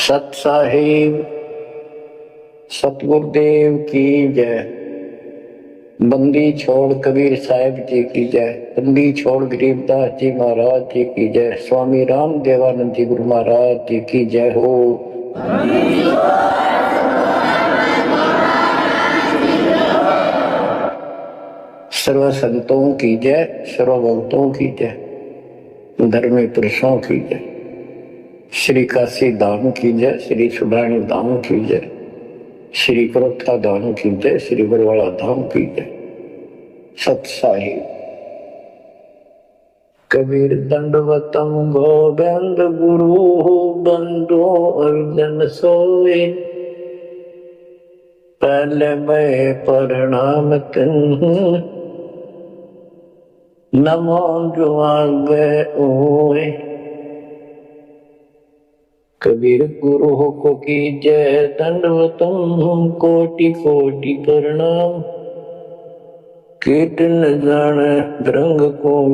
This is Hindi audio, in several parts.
सत साहिब सतगुरुदेव की जय। बंदी छोड़ कबीर साहिब जी की जय। बंदी छोड़ गरीबदास जी महाराज जी की जय। स्वामी राम देवानंद जी गुरु महाराज जी की जय हो। सर्व संतों की जय, सर्व भक्तों की जय, धर्मी पुरुषों की जय। श्री काशी धाम की जय, श्री सुब्राणी धाम की जय, श्री करोत्था धाम की जय, श्री बरवाड़ा धाम की जय। सत साहिब कबीर दंडवतम गोविंद गुरु बंदो अर्जन सोए। पहले मैं प्रणाम तिन नमो जुआगे ओए। कबीर गुरु को की जय, दंडवतम कोटि कोटि प्रणाम। कीट न जाने रंग को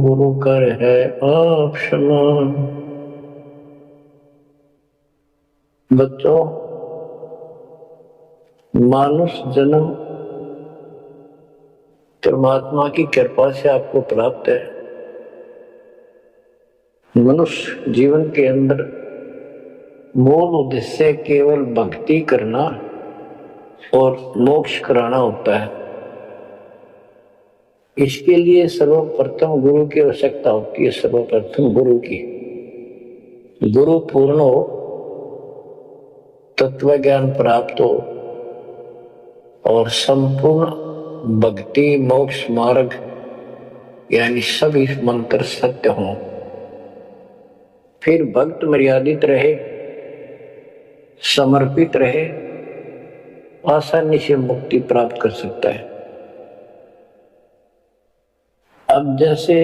गुरु कर है आप समान। बच्चों, मानुष जन्म परमात्मा की कृपा से आपको प्राप्त है। मनुष्य जीवन के अंदर मूल उद्देश्य केवल भक्ति करना और मोक्ष कराना होता है। इसके लिए सर्वप्रथम गुरु की आवश्यकता होती है। सर्वप्रथम गुरु की, गुरु पूर्ण हो, तत्व ज्ञान प्राप्त हो और संपूर्ण भक्ति मोक्ष मार्ग यानी सभी मंत्र सत्य हों। फिर भक्त मर्यादित रहे, समर्पित रहे, आसानी से मुक्ति प्राप्त कर सकता है। अब जैसे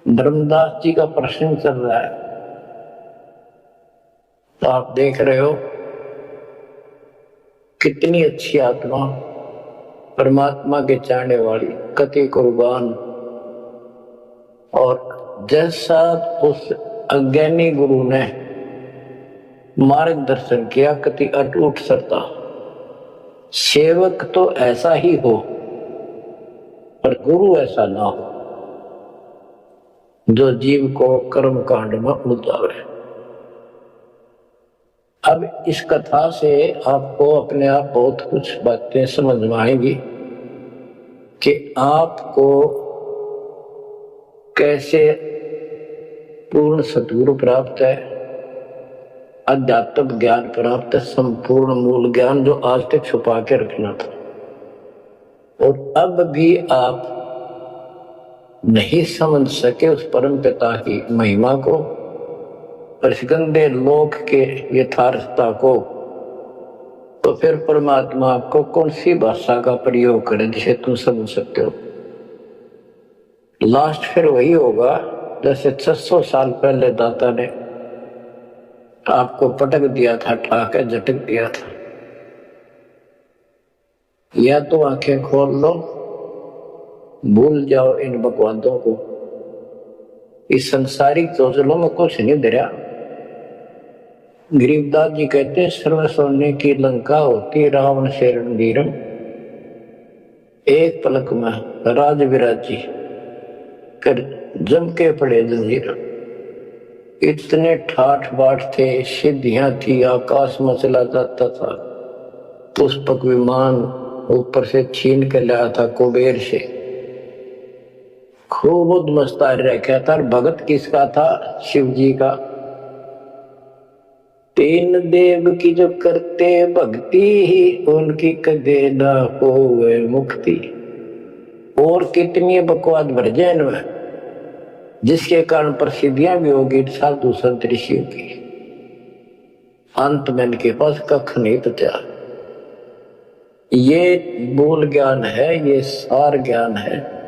धर्मदास जी का प्रश्न चल रहा है, तो आप देख रहे हो कितनी अच्छी आत्मा, परमात्मा के चाहने वाली, कति कुर्बान। और जैसा उस अज्ञानी गुरु ने मार्गदर्शन किया, कति अटूट श्रद्धा। सेवक तो ऐसा ही हो पर गुरु ऐसा ना हो जो जीव को कर्म कांड में उलझावे। अब इस कथा से आपको अपने आप बहुत कुछ बातें समझ में आएंगी कि आपको कैसे पूर्ण सद्गुरु प्राप्त है, अध्यात्म ज्ञान प्राप्त है, संपूर्ण मूल ज्ञान जो आज तक छुपा के रखना था। और अब भी आप नहीं समझ सके उस परम पिता की महिमा को और इस गंदे लोक के यथार्थता को, तो फिर परमात्मा आपको कौन सी भाषा का प्रयोग करे जिसे तुम समझ सकते हो। लास्ट फिर वही होगा जैसे 600 साल पहले दाता ने आपको पटक दिया था, ठाके झटक दिया था। या तो आंखें खोल लो, भूल जाओ इन बकवादों को। इस संसारिक चौचलों में कुछ नहीं धरा। गरीबदास जी कहते हैं, सर्व सोने की लंका होती रावण से रणधीरम। एक पलक में राज विराजी कर जम के पड़े जंजीर। इतने ठाठ बाट थे, सिद्धियां थी, आकाश में चला जाता था, पुष्पक विमान ऊपर से छीन के लाया था कुबेर से। खूब उद्मस्ता रखा था। भगत किसका था? शिव जी का। तीन देव की जो करते भक्ति ही उनकी कदे ना होवे मुक्ति। और कितनी बकवाद भर जाए इनमें, जिसके कारण प्रसिद्धियां भी होगी साधु संत ऋषियों की। अंत में इनके पास कख नहीं बचा। ये मूल ज्ञान है, ये सार ज्ञान है।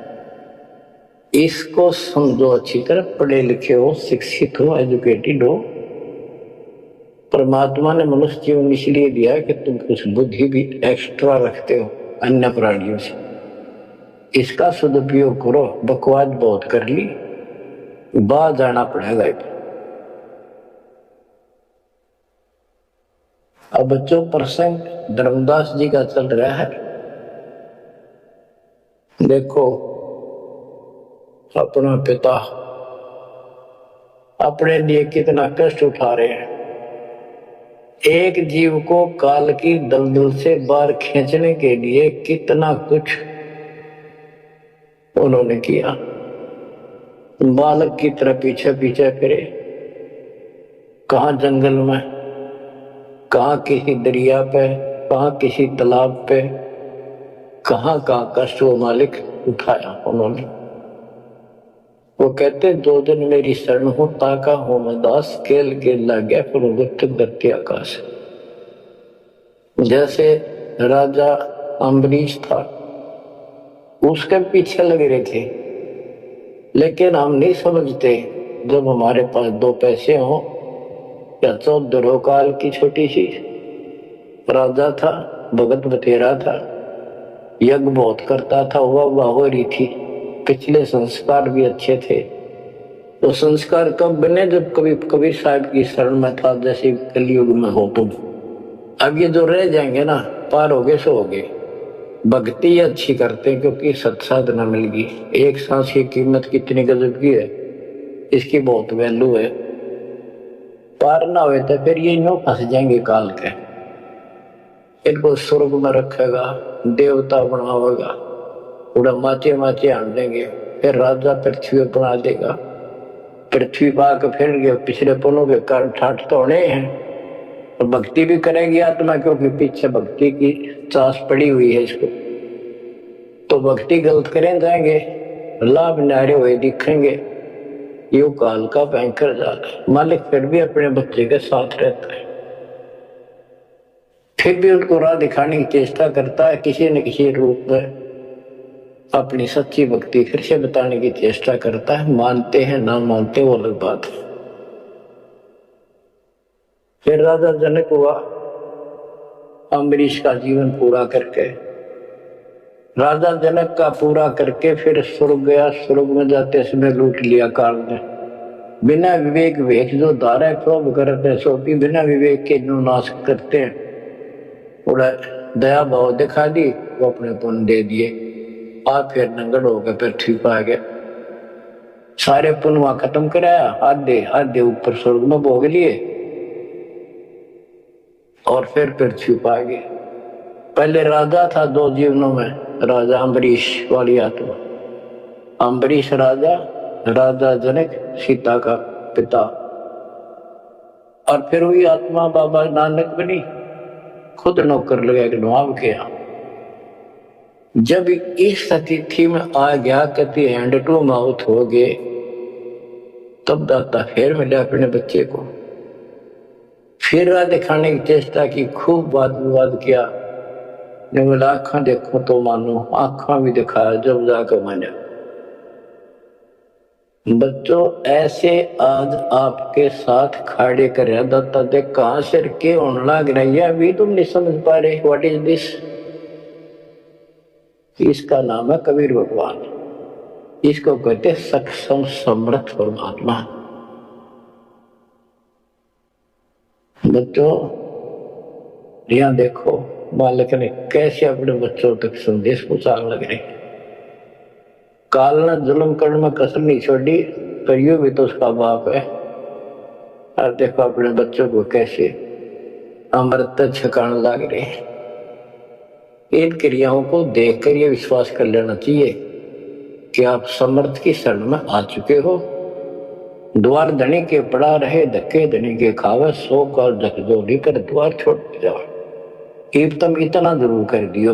इसको समझो अच्छी तरह, पढ़े लिखे हो, शिक्षित हो, एजुकेटेड हो। परमात्मा ने मनुष्य जीवन इसलिए दिया कि तुम कुछ बुद्धि भी एक्स्ट्रा रखते हो अन्य प्राणियों से। इसका सदुपयोग करो। बकवाद बहुत कर ली, बाहर जाना पड़ेगा। अब बच्चों प्रसंग धर्मदास जी का चल रहा है। देखो अपना पिता अपने लिए कितना कष्ट उठा रहे हैं। एक जीव को काल की दलदल से बाहर खींचने के लिए कितना कुछ उन्होंने किया। बालक की तरह पीछे पीछे फिरे, कहां जंगल में, कहां किसी दरिया पे, कहां किसी तालाब पे, कहां कहां कष्ट वो मालिक उठाया उन्होंने। वो कहते 2 दिन मेरी शरण हो ताका हो मैं दास, केल गेल लग गया फिर धरती आकाश। जैसे राजा अम्बरीश था, उसके पीछे लगे रहे थे, लेकिन हम नहीं समझते जब हमारे पास 2 पैसे हो या 14 काल की छोटी सी राजा था, भगत बतेरा था, यज्ञ बहुत करता था, वाह हो रही थी, पिछले संस्कार भी अच्छे थे। तो संस्कार कब बने? जब कभी कबीर साहब की शरण में था, जैसे कलयुग में हो तुम। अब ये जो रह जाएंगे ना, पार हो गए सो हो गए। भक्ति अच्छी करते हैं क्योंकि सत्साधना मिल गई। एक सांस की कीमत कितनी गजब की है, इसकी बहुत वैल्यू है। पार ना हुए तो फिर ये यूं फंस जाएंगे काल के। इनको स्वर्ग में रखेगा, देवता बनावेगा, पूरा माचे माचे आन देंगे, फिर राजा पृथ्वी बना देगा। पृथ्वी पाकर फिर पिछले पुनों के कारण ठाठ तो होने हैं, और भक्ति भी करेगी आत्मा, क्योंकि पीछे भक्ति की चास पड़ी हुई है इसको। तो भक्ति गलत करें जाएंगे, लाभ नारे हुए दिखेंगे। यो काल का भयंकर जाल है। मालिक फिर भी अपने बच्चे के साथ रहता है, फिर भी उनको राह दिखाने की चेष्टा करता है, किसी न किसी रूप में अपनी सच्ची भक्ति फिर से बताने की चेष्टा करता है। मानते हैं ना मानते वो अलग बात है। फिर राजा जनक हुआ, अम्बरीश का जीवन पूरा करके, राजा जनक का पूरा करके फिर स्वर्ग गया। स्वर्ग में जाते समय लूट लिया काल ने। बिना विवेक वेख जो धारा क्षोभ करते सो भी बिना विवेक के जो नाश करते हैं, थोड़ा दया भाव दिखा दी, वो अपने पुण्य दे दिए। आप फिर नंगड़ हो गए, पृथ्वी पर आ गया, सारे पुण्य वहां खत्म कराया, आधे आधे ऊपर स्वर्ग में भोग लिए, और फिर पृथ्वी पर आ गए। पहले राजा था 2 जीवनों में, राजा अम्बरीश वाली आत्मा, अम्बरीश राजा, राजा जनक सीता का पिता। और फिर वही आत्मा बाबा नानक बनी, खुद नौकर लगा के नुआव किया। जब इस स्थिति में आ गया, कहती हैंड टू माउथ हो गए, तब दाता फिर मिला अपने बच्चे को। फिर राह दिखाने की चेष्टा की, खूब वाद विवाद किया। बोला आंखा देखो तो मानो, आंखा भी दिखाया, जब जाकर माना। बच्चों ऐसे आज आपके साथ खड़े कर दाता देख कहां से के होने लग रही है, अभी तुम नहीं समझ पा रहे। What is this? इसका नाम है कबीर भगवान। इसको कहते सक्षम समर्थ परमात्मा। बच्चों यहां देखो मालिक ने कैसे अपने बच्चों तक संदेश पहुंचाने लग रहे। काल ने जुल्म करने में कसर नहीं छोड़ी, पर यूं भी तो उसका बाप है। और देखो अपने बच्चों को कैसे अमृत छकाने लग रहे। इन क्रियाओं को देखकर ये विश्वास कर लेना चाहिए कि आप समर्थ की शरण में आ चुके हो। द्वार धनी के पड़ा रहे, धक्के धनी के खावे, 100 काल झकझोरी कर द्वार छोड़ जाओ। तुम इतना जरूर कर दियो,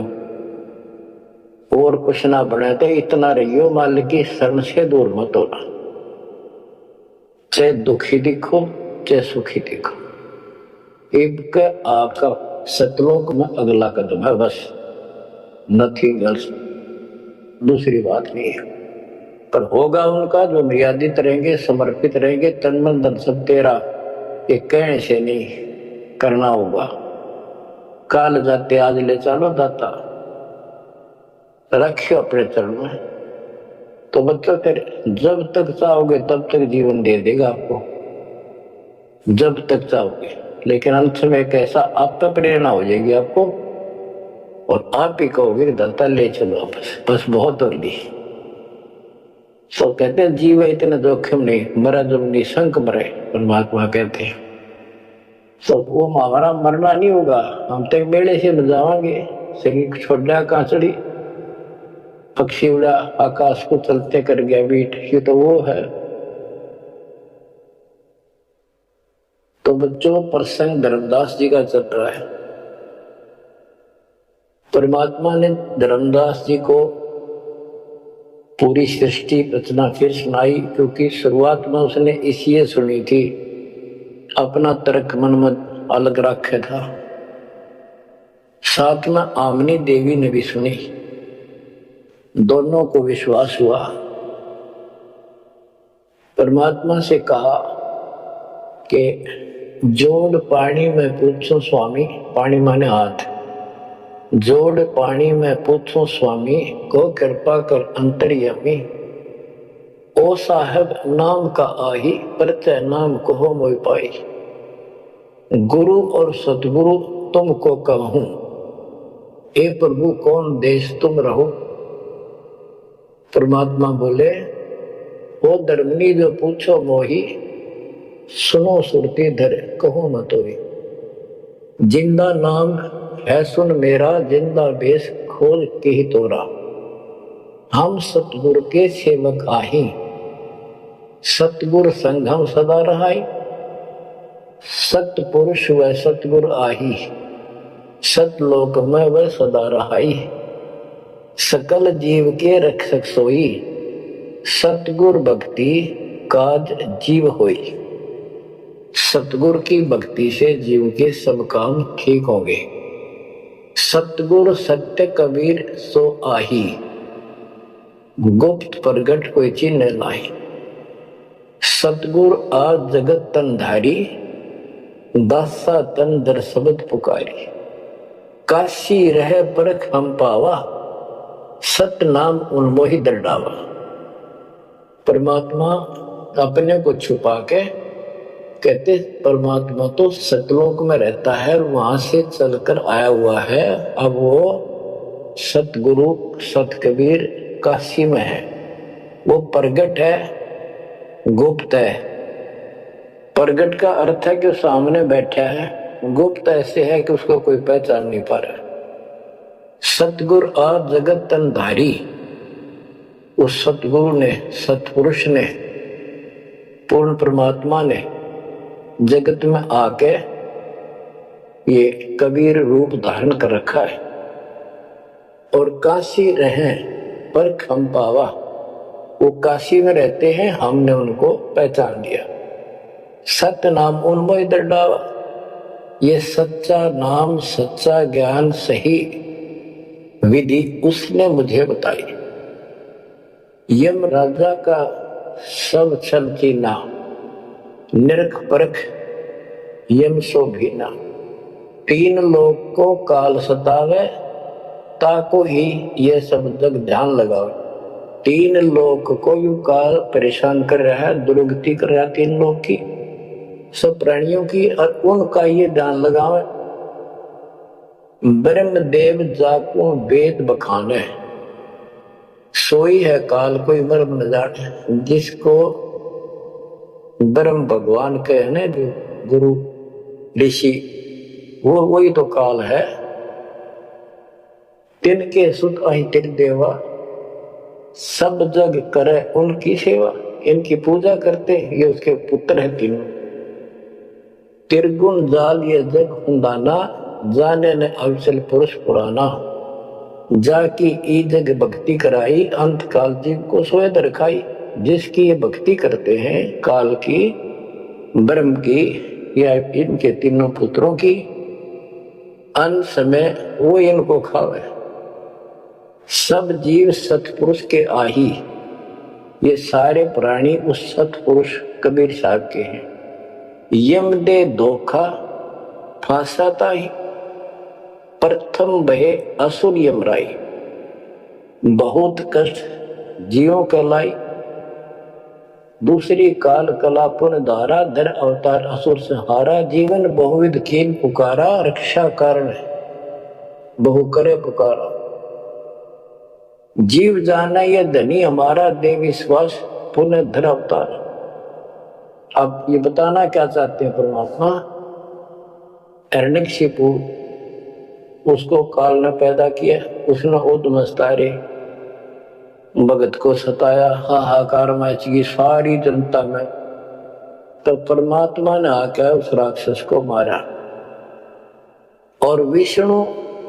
और कुछ ना बने तो इतना रहियो, मालिक की शरण से दूर मत होना। चाहे दुखी दिखो चाहे सुखी दिखो, एक आपका सतलोक में अगला कदम है, बस नथिंग एल्स। दूसरी बात नहीं है। पर होगा उनका जो मर्यादित रहेंगे, समर्पित रहेंगे, तन मन धन सब तेरा, ये कहने से नहीं करना होगा। काल जाते आज ले चलो दाता, रखियो अपने चरण में। तो बच्चों फिर जब तक चाहोगे तब तक जीवन दे देगा आपको, जब तक चाहोगे। लेकिन अंत में कैसा आप पे प्रेरणा हो जाएगी आपको, और आप ही कहोगे कि दाता ले चलो बस बहुत हो गई। तो कहते हैं जीव इतना जोखिम नहीं, मरा जब निशंक मरे, परमात्मा कहते हैं। तो वो हमारा मरना नहीं होगा, हम तो बेड़े से बजावांगे, शरीर छोड़ दिया कांचड़ी, पक्षी उड़ा आकाश को चलते कर गया बीट, ये तो वो है। तो बच्चों प्रसंग धर्मदास जी का चल रहा है। परमात्मा ने धर्मदास जी को पूरी सृष्टि रचना फिर सुनाई, क्योंकि शुरुआत में उसने इसलिए सुनी थी, अपना तर्क मन में अलग रखा था। साथ में आमनी देवी ने भी सुनी, दोनों को विश्वास हुआ। परमात्मा से कहा कि जोड़ पानी में पूछो स्वामी, पानी माने हाथ, जोड़ पानी में पूछो स्वामी, को कृपा कर अंतर्यामी, ओ साहब नाम का आही, परचय नाम कहो मोय पाई, गुरु और सतगुरु तुमको कहूं, ए प्रभु कौन देश तुम रहो। परमात्मा बोले, वो धर्मनी जो पूछो मोही, सुनो सुरती धर कहो मत होई, जिंदा नाम है सुन मेरा, जिंदा बेस खोल के ही तोरा, हम सतगुरु के सेवक आही, सतगुरु संगम सदा रहाई, सतपुरुष व सतगुरु आही, सतलोक में वह सदा रहाई, सकल जीव के रक्षक सोई, सतगुर भक्ति काज जीव होई। सतगुर की भक्ति से जीव के सब काम ठीक होंगे। सतगुर सत्य कबीर सो आही, गुप्त प्रगट कोई चिन्ह लाई, सतगुर आज जगत तन धारी, दासा तन दर शब्द पुकारी, काशी रह परख हम पावा, सत नाम उन्मोहि दर्डावा। परमात्मा अपने को छुपा के कहते, परमात्मा तो सतलोक में रहता है, वहां से चलकर आया हुआ है, अब वो सतगुरु सत कबीर काशी में है, वो प्रगट है, गुप्त है। प्रगट का अर्थ है कि सामने बैठा है, गुप्त ऐसे है कि उसको कोई पहचान नहीं पा रहा। सतगुरु आज जगत तन धारी, उस सतगुरु ने, सतपुरुष ने, पूर्ण परमात्मा ने जगत में आके ये कबीर रूप धारण कर रखा है। और काशी रहे पर हम पावा, वो काशी में रहते हैं, हमने उनको पहचान लिया। सत्य नाम उन्मोहि दर्डावा, ये सच्चा नाम, सच्चा ज्ञान, सही विधि उसने मुझे बताई। यम राजा का सब छल कीना, निरख परख यम सो भीना, तीन लोग को काल सतावे, ताको ही ये सब जग ध्यान लगावे। तीन लोग को यू काल परेशान कर रहा है, दुर्गति कर रहा है तीन लोग की, सब प्राणियों की, और उनका ये ध्यान लगावे। ब्रह्म देव जाको वेद बखाने, सोई है काल कोई मर्म न जाने। जिसको ब्रह्म भगवान कहने, जो गुरु ऋषि, वो वही तो काल है। तिनके सुत अहि तिर देवा, सब जग करे उनकी सेवा। इनकी पूजा करते, ये उसके पुत्र है तीनों। तिरगुण जाल ये जग हुंदाना, जाने ने अवचल पुरुष पुराना। जाकी ई जग भक्ति कराई, अंत काल जीव को सोए दरखाई। जिसकी ये भक्ति करते हैं, काल की, ब्रह्म की, या इनके तीनों पुत्रों की, अंत समय वो इनको खावे। सब जीव सतपुरुष के आही, ये सारे प्राणी उस सतपुरुष कबीर साहब के हैं। यम दे धोखा फांसाता ही, प्रथम बहे असुर यमराई। बहुत कष्ट जीवों के लाई, दूसरी काल कला पुन धारा धर अवतार असुर संहारा जीवन बहुविध खेल पुकारा रक्षा कारण बहु करे पुकारा जीव जाना ये धनी हमारा दे विश्वास पुनः धर अवतार। अब ये बताना क्या चाहते हैं परमात्मा? हिरण्यकशिपु उसको काल ने पैदा किया, उसने उद्मस्तारे भगत को सताया, हाहाकार मची सारी जनता में, तो परमात्मा ने आकर उस राक्षस को मारा। और विष्णु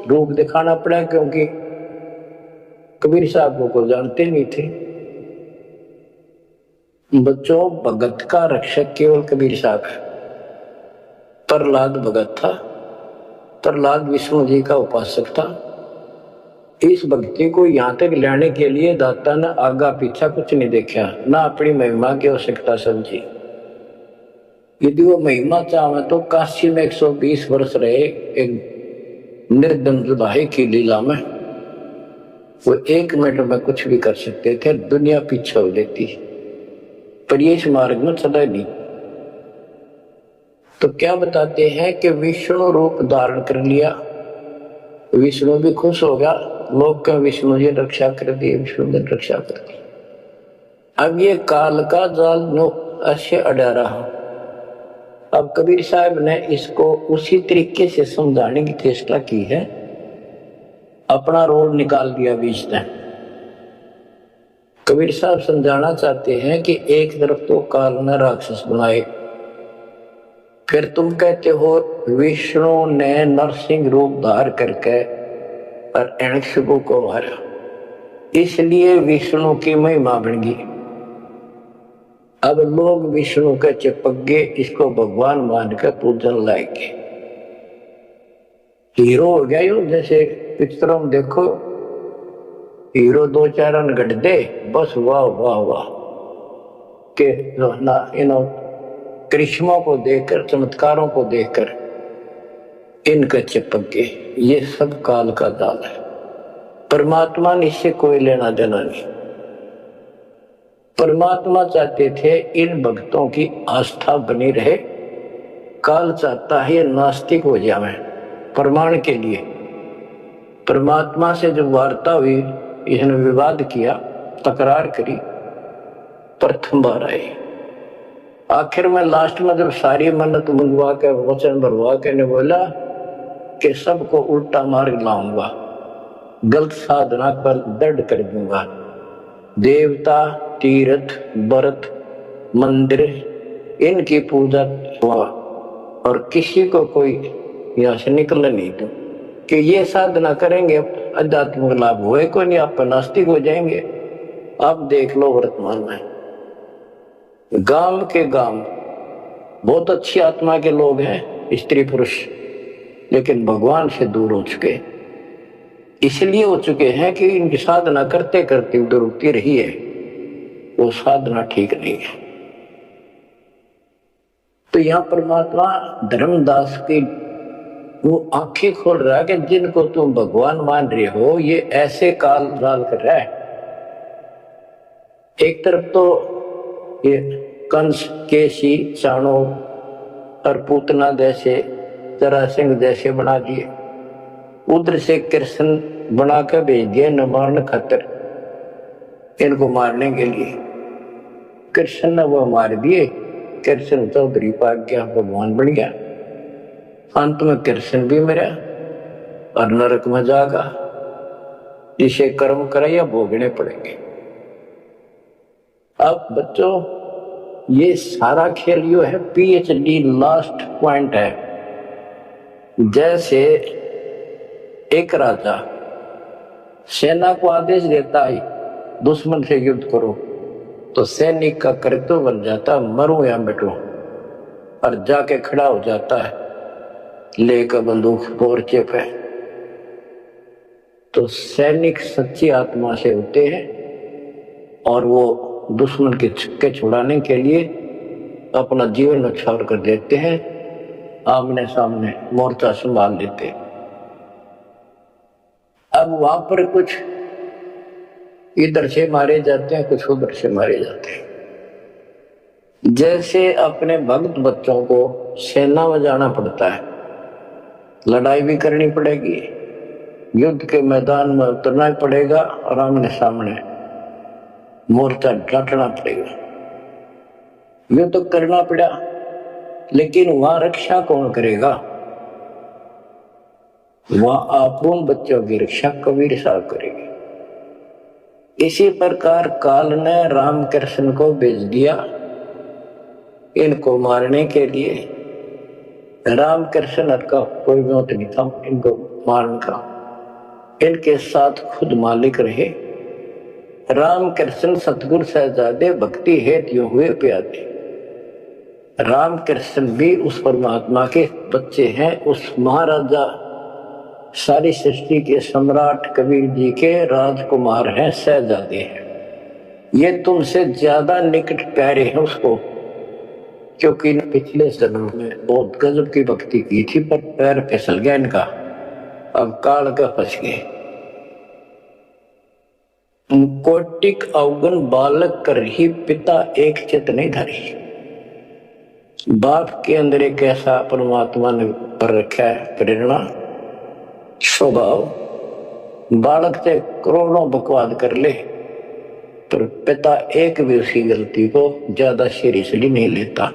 रूप दिखाना पड़ा क्योंकि कबीर साहब को जानते नहीं थे। बच्चों, भगत का रक्षक केवल कबीर साहब है। प्रहलाद भगत था, प्रहलाद विष्णु जी का उपासक था। इस भक्ति को यहाँ तक लाने के लिए दाता ने आगा पीछा कुछ नहीं देखा, ना अपनी महिमा की आवश्यकता समझी। यदि वो महिमा चाहे तो काशी में 120 वर्ष रहे एक निर्द्वंद भाई की लीला में, वो 1 मिनट में कुछ भी कर सकते थे, दुनिया पीछे हो लेती, पर ये इस मार्ग में चला नहीं। तो क्या बताते हैं कि विष्णु रूप धारण कर लिया, विष्णु भी खुश हो गया, लोग का विष्णु जी रक्षा कर दी, विष्णु ने रक्षा कर दी। अब ये काल का जाल नो अच्छे अड़ा रहा। अब कबीर साहब ने इसको उसी तरीके से समझाने की चेष्टा की है, अपना रोल निकाल दिया बीच में। कबीर साहब समझाना चाहते हैं कि एक तरफ तो काल ने राक्षस बनाए, फिर तुम कहते हो विष्णु ने नरसिंह रूप धार करके और हिरण्यकशिपु को मारा, इसलिए विष्णु की महिमा बन गई। अब लोग विष्णु के चिपके इसको भगवान मान कर पूजन लाएंगे, हीरो हो गया यो। जैसे पिक्चरों में देखो, हीरो 2-4 रन गढ़ दे, बस वाह वाह वाह के ना इन करिश्मा को देखकर, चमत्कारों को देखकर इनके चिपक गए। ये सब काल का जाल है, परमात्मा ने इससे कोई लेना देना नहीं। परमात्मा चाहते थे इन भक्तों की आस्था बनी रहे, काल चाहता है ये नास्तिक हो जाए। प्रमाण के लिए परमात्मा से जब वार्ता हुई, इसने विवाद किया, तकरार करी, प्रथम बार आए। आखिर में लास्ट में जब सारी मन्नत मंगवा के वचन भरवा के ने बोला कि सबको उल्टा मार्ग लाऊंगा, गलत साधना पर दृढ़ कर दूंगा, देवता तीर्थ व्रत मंदिर इनकी पूजा हुआ और किसी को कोई यहाँ से निकलने नहीं दूं, कि ये साधना करेंगे आध्यात्मिक लाभ हुए को नहीं, आप नास्तिक हो जाएंगे। आप देख लो वर्तमान में गांव के गांव बहुत अच्छी आत्मा के लोग हैं, स्त्री पुरुष, लेकिन भगवान से दूर हो चुके। इसलिए हो चुके हैं कि इनकी साधना करते करते उधर उठती रही है, वो साधना ठीक नहीं है। तो यहाँ परमात्मा धर्मदास की वो आंखें खोल रहा है कि जिनको तुम भगवान मान रहे हो ये ऐसे काल जाल कर रहा है। एक तरफ तो ये कंस, केसी, चाणो और पूतना जैसे, जरासंध जैसे बना दिए, उधर से कृष्ण बना कर भेज दिए न मारने खातिर, इनको मारने के लिए। कृष्ण ने वो मार दिए, कृष्ण चौधरी पाक गया, भगवान बन गया। अंत में कृष्ण भी मरा और नरक में जागा, जिसे कर्म करे या भोगने पड़ेंगे। अब बच्चों, ये सारा खेल यो है PhD लास्ट पॉइंट है। जैसे एक राजा सेना को आदेश देता है दुश्मन से युद्ध करो, तो सैनिक का कर्तव्य बन जाता मरूं या मिटूं, और जाके खड़ा हो जाता है लेकर बंदूक मोर्चे पे। तो सैनिक सच्ची आत्मा से होते हैं और वो दुश्मन के छक्के छुड़ाने के लिए अपना जीवन न्यौछावर कर देते हैं, आमने सामने मोर्चा संभाल लेते हैं। अब वहां पर कुछ इधर से मारे जाते हैं, कुछ उधर से मारे जाते हैं। जैसे अपने भक्त बच्चों को सेना में जाना पड़ता है, लड़ाई भी करनी पड़ेगी, युद्ध के मैदान में उतरना पड़ेगा और आमने सामने मोर्चा डांटना पड़ेगा। युद्ध तो करना पड़ा, लेकिन वहां रक्षा कौन करेगा? वहां आप उन बच्चों की रक्षा कबीर साहब करेंगे। इसी प्रकार काल ने राम कृष्ण को भेज दिया इनको मारने के लिए। राम कृष्ण का कोई मौत नहीं था इनको मारने का, इनके साथ खुद मालिक रहे। राम कृष्ण सतगुरु सहजादे भक्ति हेतु हुए प्यादे। राम कृष्ण भी उस परमात्मा के बच्चे हैं, उस महाराजा सारी सृष्टि के सम्राट कबीर जी के राजकुमार हैं, सहजादे हैं। ये तुमसे ज्यादा निकट प्यारे हैं उसको, क्योंकि पिछले जन्म में बहुत गजब की भक्ति की थी, पर पैर फिसल गया इनका, अब काल का फंस गए। कोटिक अवगुण बालक कर ही पिता एक चित नहीं धरी। बाप के अंदर एक ऐसा परमात्मा ने पर रखा है प्रेरणा स्वभाव, बालक से करोड़ों बकवाद कर ले पर पिता एक भी उसकी गलती को ज्यादा सीरियसली नहीं लेता।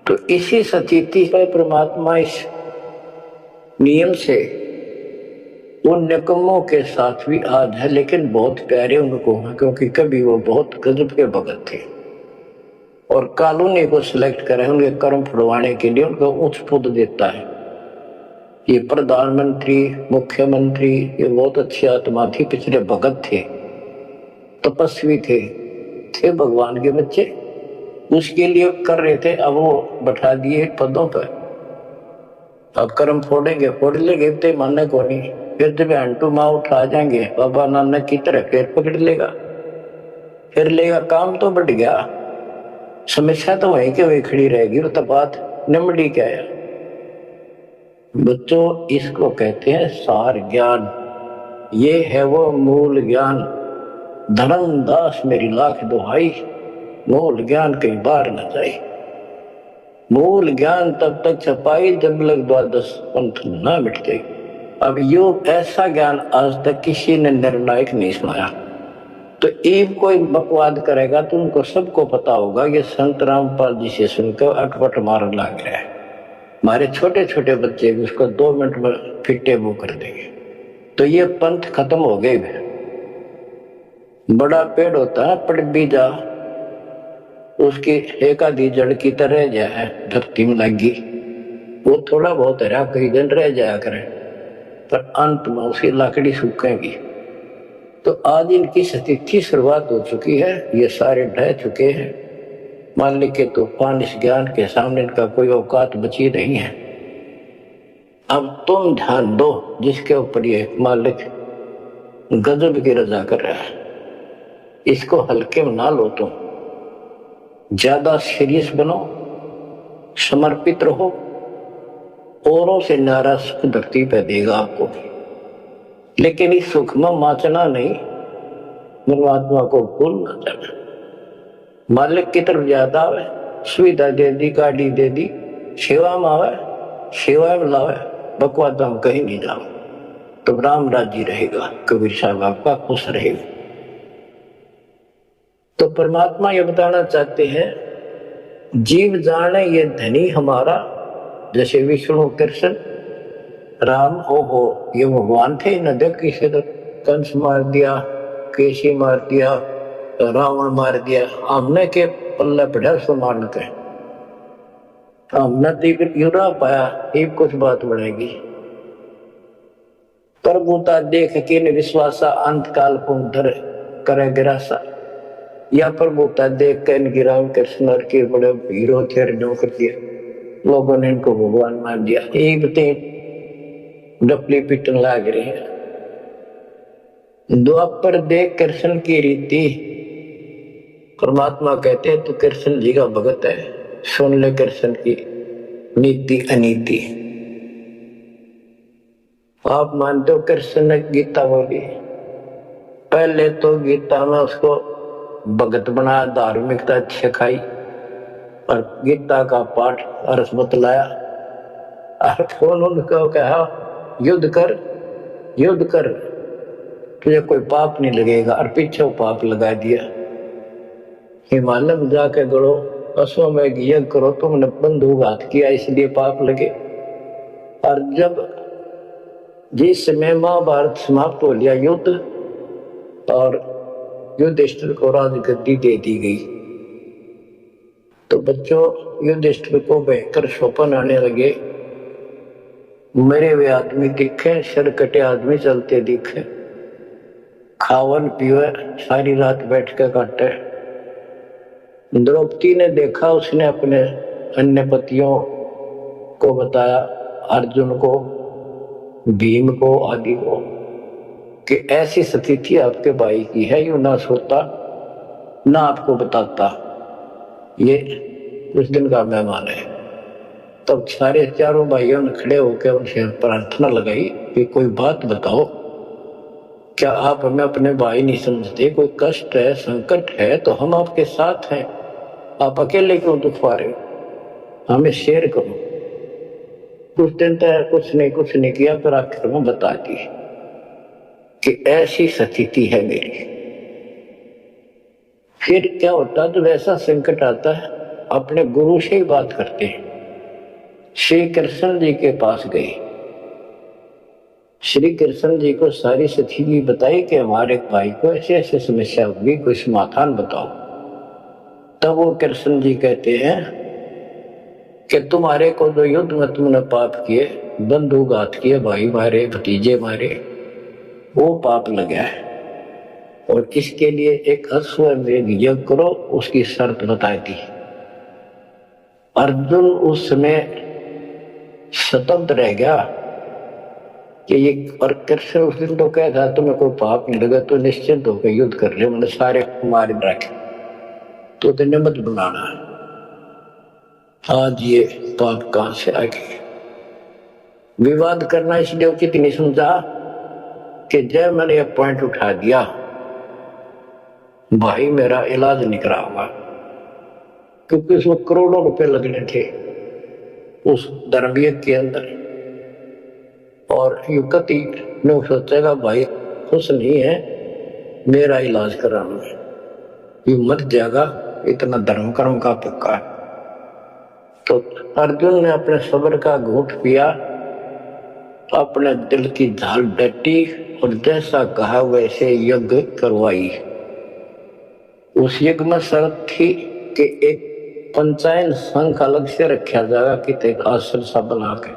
तो इसी सतीति पर परमात्मा इस नियम से उन निकम्मों के साथ भी आज है, लेकिन बहुत प्यारे उनको हैं, क्योंकि कभी वो बहुत गजब के भगत थे और कॉलोनी को सिलेक्ट करे उनके कर्म फुड़वाने के लिए उनको उच्च पद देता है। ये प्रधानमंत्री मुख्यमंत्री ये बहुत अच्छी आत्मा थी, पिछले भगत थे, तपस्वी थे भगवान के बच्चे, उसके लिए कर रहे थे। अब वो बैठा दिए पदों पर, अब कर्म फोड़ेंगे फोड़ लेंगे, ते मानने को नहीं। फिर जब अंटू माँ उठा जाएंगे बाबा नानक की तरह, फिर पकड़ लेगा, फिर लेगा। काम तो बढ़ गया, समस्या तो वहीं के वहीं खड़ी रहेगी, वो तो बात निमड़ी क्या है। बच्चों इसको कहते हैं सार ज्ञान, ये है वो मूल ज्ञान। धर्मदास मेरी लाख दुहाई, मूल ज्ञान कई बार न जाए। मूल ज्ञान तब तक छपाई जब लग द्वादश पंथ न मिट जाए। अब यो ऐसा ज्ञान आज तक किसी ने निर्णायक नहीं सुनाया। तो एक कोई बकवाद करेगा तो उनको सबको पता होगा ये संत रामपाल जी से सुनकर अटपट मारने लग रहा है। हमारे छोटे छोटे बच्चे भी उसको 2 मिनट में फिटे वो कर देंगे। तो ये पंथ खत्म हो गए। बड़ा पेड़ होता है पड़ बीजा, उसकी एक आधी जड़ की तरह जाए धरती में लगी, वो थोड़ा बहुत हरा कई दिन रह जाया करे, पर अंत में उसकी लकड़ी सूखेगी। तो आज इनकी स्थिति शुरुआत हो चुकी है, ये सारे ढह चुके हैं। मालिक के तूफान इस ज्ञान के सामने इनका कोई औकात बची नहीं है। अब तुम ध्यान दो जिसके ऊपर ये मालिक गजब की रजा कर रहा है, इसको हल्के में ना लो, तुम ज्यादा सीरियस बनो, समर्पित रहो, औरों से नारा सुख भक्ति पे देगा आपको। लेकिन इस सुख में माचना नहीं, परमात्मा को भूलना जाना। मालिक की तरफ ज्यादा आवे, सुविधा दे दी, गाड़ी दे दी, सेवा में आवे, सेवा में लावे, बकवाद हम कहीं नहीं जाओ, तो राम राजी रहेगा, कबीर साहब आपका खुश रहेगा। तो परमात्मा ये बताना चाहते हैं, जीव जाने ये धनी हमारा, जैसे विष्णु कृष्ण राम हो ये भगवान थे, न देख किसी तो कंस मार दिया, केसी मार दिया, रावण मार दिया, हमने के पल्ले पड़ा सो मारते, हमने तो युरा पाया, एक कुछ बात बढ़ेगी। प्रभुता देख के विश्वासा अंत काल पुंधर करे गिरासा, या प्रभुता देख कर इनकी राम कृष्ण के बड़े हीरो थे, कर दिया, लोगों ने इनको भगवान मान दिया। एक डपली पिटन लाग रही है। द्वापर देख कृष्ण की रीति, परमात्मा कहते हैं तू कृष्ण जी का भगत है, सुन ले कृष्ण की नीति अनीति। आप मानते हो कृष्ण ने गीता बोली, पहले तो गीता में उसको भगत बना, धार्मिकता सिखाई, और गीता का पाठ अर्थ बतलाया। अर्थ उनको कहा युद्ध कर, युद्ध कर, तुझे कोई पाप नहीं लगेगा। और पीछे पाप लगा दिया। हिमालय में जाके गड़ो, अश्वमेध यज्ञ करो, तुमने बंधुघात किया इसलिए पाप लगे। और जब जिस समय महाभारत समाप्त हो लिया युद्ध, और युधिष्ठिर को राजगद्दी दे दी गई, तो बच्चों युधिष्ठिर को भयंकर स्वप्न आने लगे। मरे हुए आदमी दिखे, सर कटे आदमी चलते दिखे, खावन पीवे सारी रात बैठ के काटे। द्रौपदी ने देखा, उसने अपने अन्य पतियों को बताया, अर्जुन को, भीम को, आदि को, कि ऐसी स्थिति आपके भाई की है। यू ना सोता ना आपको बताता, ये उस दिन का मेहमान है। तब सारे चारों भाइयों ने खड़े होकर उनसे प्रार्थना लगाई कि कोई बात बताओ, क्या आप हमें अपने भाई नहीं समझते? कोई कष्ट है, संकट है तो हम आपके साथ हैं, आप अकेले क्यों दुख पा रहे हो? हमें शेयर करो। कुछ दिन तक कुछ नहीं किया, फिर आखिर में बता दी कि ऐसी स्थिति है मेरी। फिर क्या होता, जब ऐसा संकट आता है अपने गुरु से ही बात करते हैं। श्री कृष्ण जी के पास गए, श्री कृष्ण जी को सारी स्थिति बताई कि हमारे भाई को ऐसे ऐसे समस्या होगी, कोई समाधान बताओ। तब वो कृष्ण जी कहते हैं कि तुम्हारे को जो युद्ध में तुमने पाप किए, बंधुघात किए, भाई मारे, भतीजे मारे, वो पाप लगा है, और इसके लिए एक अश्वमेध यज्ञ करो, उसकी शर्त बता दी। अर्जुन उस समय स्वतंत्र रह गया कि ये, और कृष्ण उस दिन तो कहा था तुम्हें कोई पाप नहीं लगा तो निश्चिंत होकर युद्ध कर ले, मैंने सारे मार रखे, तो तेने मत बनाना। आज ये पाप कहां से आ गए? विवाद करना इसलिए उचित नहीं समझा कि जब मैंने ये पॉइंट उठा दिया, भाई मेरा इलाज नहीं करा होगा, क्योंकि उसमें करोड़ों रुपए लगने थे उस धर्मयज्ञ के अंदर। और युवती ने सोचेगा भाई खुश नहीं है, मेरा इलाज कराना है, ये मर जाएगा, इतना धर्म कर्म का पक्का है। तो अर्जुन ने अपने सब्र का घूंट पिया, अपने दिल की झाल डटी, और जैसा कहा वैसे यज्ञ करवाई। उस यज्ञ में शर्त थी कि एक पंचायत संघ अलग से रखा जाएगा, कि एक आश्रम सा बना के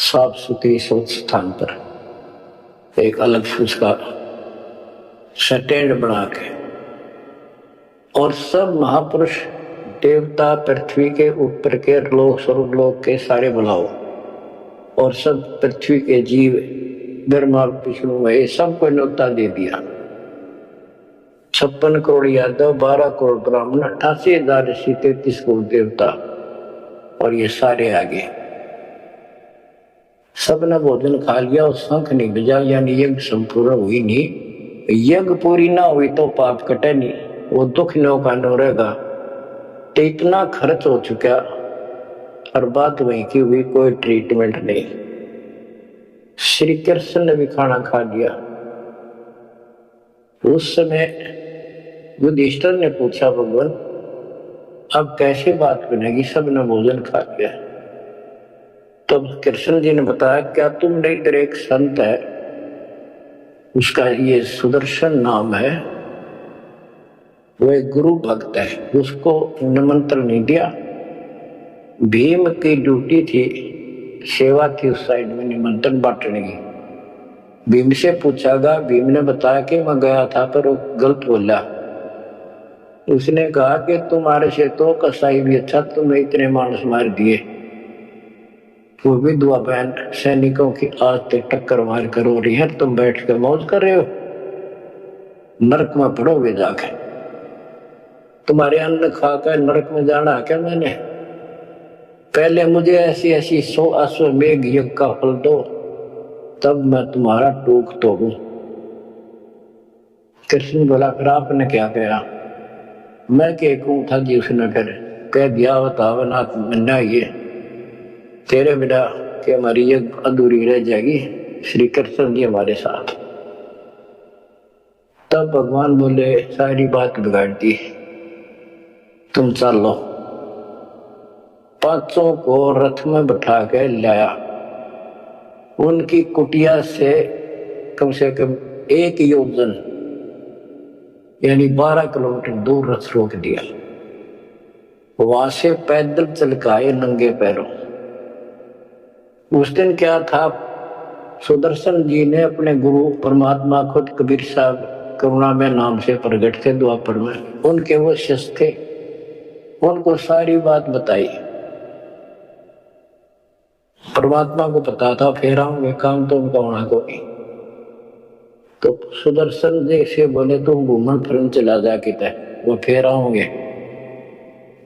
साफ सुथरी स्वच्छ स्थान पर एक अलग से उसका स्टैंड बना के, और सब महापुरुष देवता पृथ्वी के ऊपर के लोक स्वर्गलोक के सारे बुलाओ, और सब पृथ्वी के जीव ब्रह्मा विष्णु महेश सबको न्योता दे दिया। 56 करोड़ यादव, 12 करोड़ ब्राह्मण, 88,000 ऋषि, 33 करोड़ देवता, और ये सारे आगे। सबने भोजन खा लिया और शंख नहीं बजा, यानी यज्ञ संपूर्ण हुई नहीं। यज्ञ पूरी ना हुई तो पाप कटे नहीं, वो दुख नो का नो रहेगा। तो इतना खर्च हो चुका, और बात वहीं की हुई, कोई ट्रीटमेंट नहीं। श्री कृष्ण ने भी खाना खा लिया। उस समय युधिष्ठिर ने पूछा, भगवान अब कैसे बात बनेगी, सबने भोजन खा लिया। तब कृष्ण जी ने बताया, क्या तुमने इधर एक संत है, उसका ये सुदर्शन नाम है, वो एक गुरु भक्त है, उसको निमंत्रण नहीं दिया। भीम की ड्यूटी थी, सेवा थी उस साइड में निमंत्रण बांटने की। भीम से पूछागा, भीम ने बताया कि मैं गया था पर वो गलत बोला। उसने कहा कि तुम्हारे से तो कसाई भी अच्छा, तुमने इतने मानस मार दिए, वो भी दुआ बहन सैनिकों की आज तक टक्कर मार कर हो रही है, तुम बैठ कर मौज कर रहे हो, नरक में पड़ोगे जाके। तुम्हारे अन्न खाकर नरक में जाना है क्या मैंने? पहले मुझे ऐसी ऐसी 100 अश्वमेध यज्ञ का फल दो, तब मैं तुम्हारा टूक तोड़ू। कृष्ण बोला, फिर आपने क्या कहा? मैं के कहूं था जी, उसने फिर कह दिया बताओ नाथ मन्ना ये तेरे बिना कि हमारी ये अधूरी रह जाएगी। श्री कृष्ण जी हमारे साथ। तब भगवान बोले सारी बात बिगाड़ दी, तुम चलो। पांचों को रथ में बैठा के लाया। उनकी कुटिया से कम 1 योजन यानी 12 किलोमीटर दूर रथ रोक दिया। वहां से पैदल चल के आए नंगे पैरों। उस दिन क्या था, सुदर्शन जी ने अपने गुरु परमात्मा खुद कबीर साहब करुणा में नाम से प्रकट थे द्वापर में, उनके वो शिष्य थे, उनको सारी बात बताई। परमात्मा को पता था फिर आऊंगे, काम तो उनका होना कोई। तो सुदर्शन जी से बोले तुम घूमन फिरन चला जा किते, वो फिर आऊंगे।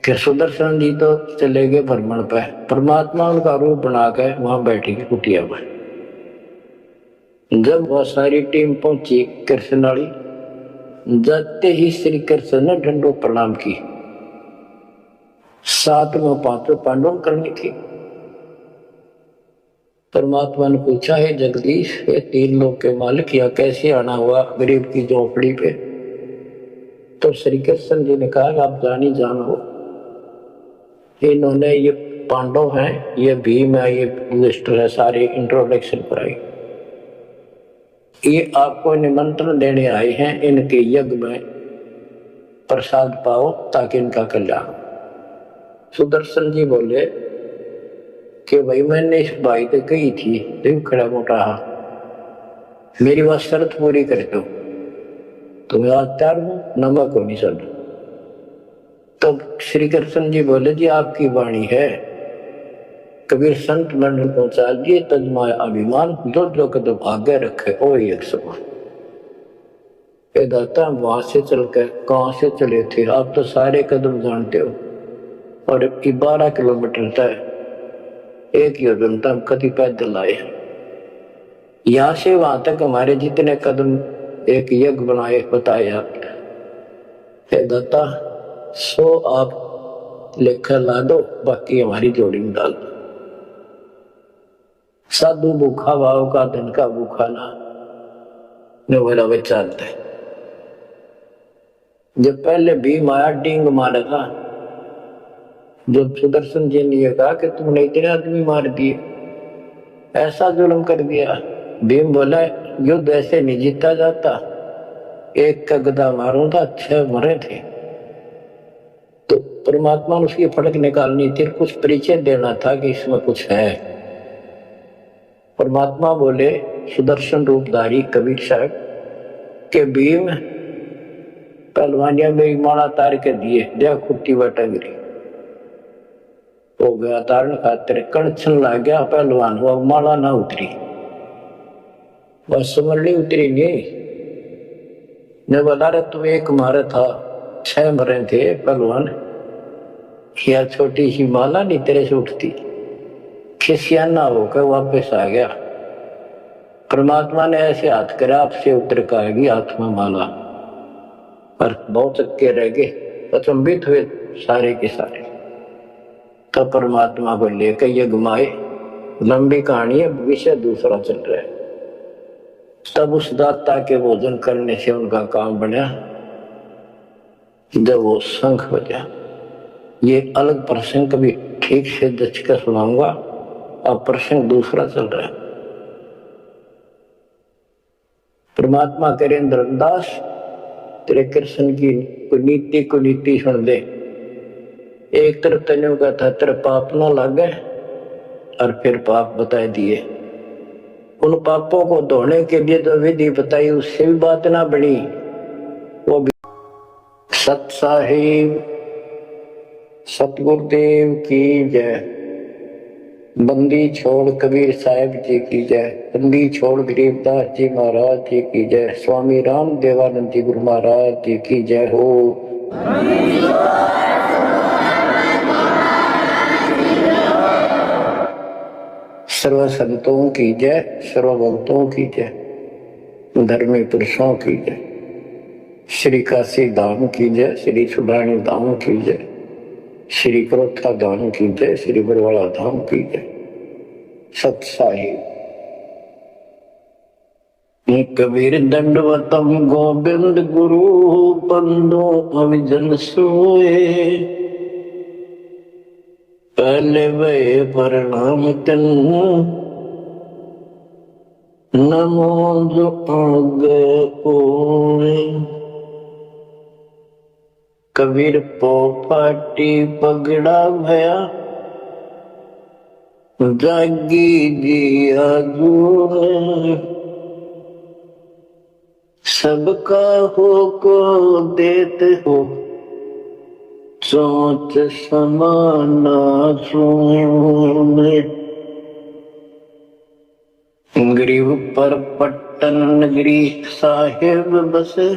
कि सुदर्शन जी तो चले गए भ्रमण पे, परमात्मा उनका रूप बना के वहां बैठी की कुटिया में। जब वह सारी टीम पहुंची कृष्ण वाली, जाते ही श्री कृष्ण ने ढंडो प्रणाम की। साथ में 5 पांडव करनी थी। परमात्मा ने पूछा है जगदीश ये 3 लोग के मालिक या कैसे आना हुआ गरीब की झोपड़ी पे। तो श्री कृष्ण जी ने कहा आप जानी जान हो, इन्होंने ये पांडव हैं, ये भीम है, ये युधिष्ठिर है, सारी इंट्रोडक्शन कराई। ये आपको निमंत्रण देने आए हैं, इनके यज्ञ में प्रसाद पाओ ताकि इनका कल्याण। सुदर्शन जी बोले कि भाई मैंने इस भाई से कही थी, देख खड़ा मोटा मेरी बात शर्त पूरी कर दो, तुम्हें आज तैयार हूं, नमक हो नहीं सब। तब श्री कृष्ण जी बोले जी आपकी वाणी है, कबीर संत मंडल पहुंचा दिए तजमाए अभिमान, जो जो कदम आगे रखे ओ एक समान। दाता वहां से चलकर कहां से चले थे, आप तो सारे कदम जानते हो। और 12 किलोमीटर तक 1 योजन तक कभी पैदल आए। यहां से वहां तक हमारे जितने कदम एक यज्ञ बनाए बताए आपने। दाता 100 आप लेखा ला दो, बाकी हमारी जोड़ी में डाल दो। साधु भूखा भाव का धन का भूखा ना मेरा विचारता है। जब पहले भीम आया डींग मारा था, जब सुदर्शन जी ने कहा कि तुमने इतने आदमी मार दिए, ऐसा जुल्म कर दिया। भीम बोला युद्ध ऐसे नहीं जीता जाता, एक का गदा मारूं था 6 मरे थे। तो परमात्मा ने उसकी फड़क निकालनी थी, कुछ परिचय देना था कि इसमें कुछ है। परमात्मा बोले सुदर्शन रूपधारी कबीर साहब के भीम पहलवानिया में माला तार के दिए, देख खुट्टी बटंगरी हो गया तारण खातिर, कणछन लग गया पहलवान हुआ, माला ना उतरी, बस समरली उतरी नहीं। ने बोला रे तू एक मारे था 6 मरे थे पहलवान, या छोटी सी माला नहीं तेरे से उठती। खिसियाना होकर वापस आ गया। परमात्मा ने ऐसे हाथ करा आपसे उतर का आएगी हाथ में माला, पर बहुत चक्के रह गए, अचंभित हुए सारे के सारे। तब परमात्मा को लेकर ये घुमाए, लंबी कहानी है, विषय दूसरा चल रहा है। तब उस दाता के भोजन करने से उनका काम बना, जब वो शंख बजा। ये अलग प्रसंग कभी ठीक से जच कर सुनाऊंगा, अब प्रसंग दूसरा चल रहा है। परमात्मा करे धर्मदास तेरे कृष्ण की कुनीति सुन दे। एक तरफ तेने का था तेरे पाप ना लगे, और फिर पाप बताए दिए। उन पापों को धोने के लिए जो विधि बताई उससे भी बात ना बनी। वो भी सत साहिब सतगुरुदेव की जय। बंदी छोड़ कबीर साहिब जी की जय। बंदी छोड़ गरीबदास जी महाराज जी की जय। स्वामी राम देवानंद जी गुरु महाराज जी की जय हो। सर्व संतों की जय, सर्व भक्तों की जय, धर्मी पुरुषों की जय, श्री काशी धाम की जय, श्री सुधानी धाम की जय। श्री क्रोथा धाम की जय, श्री बरवाला धाम की जय। सत साहिब कबीर दंडवतम गोविंद गुरु बंदो अविजन सोए, पहले वे प्रणाम तन नमो जो आगे ओए। कबीर पोपाटी पगड़ा भया, जागी जिया जूने, सबका हो को देते हो, सोच समाना सुने। ग्रीव पर पट्टन नगरी साहिब बसे,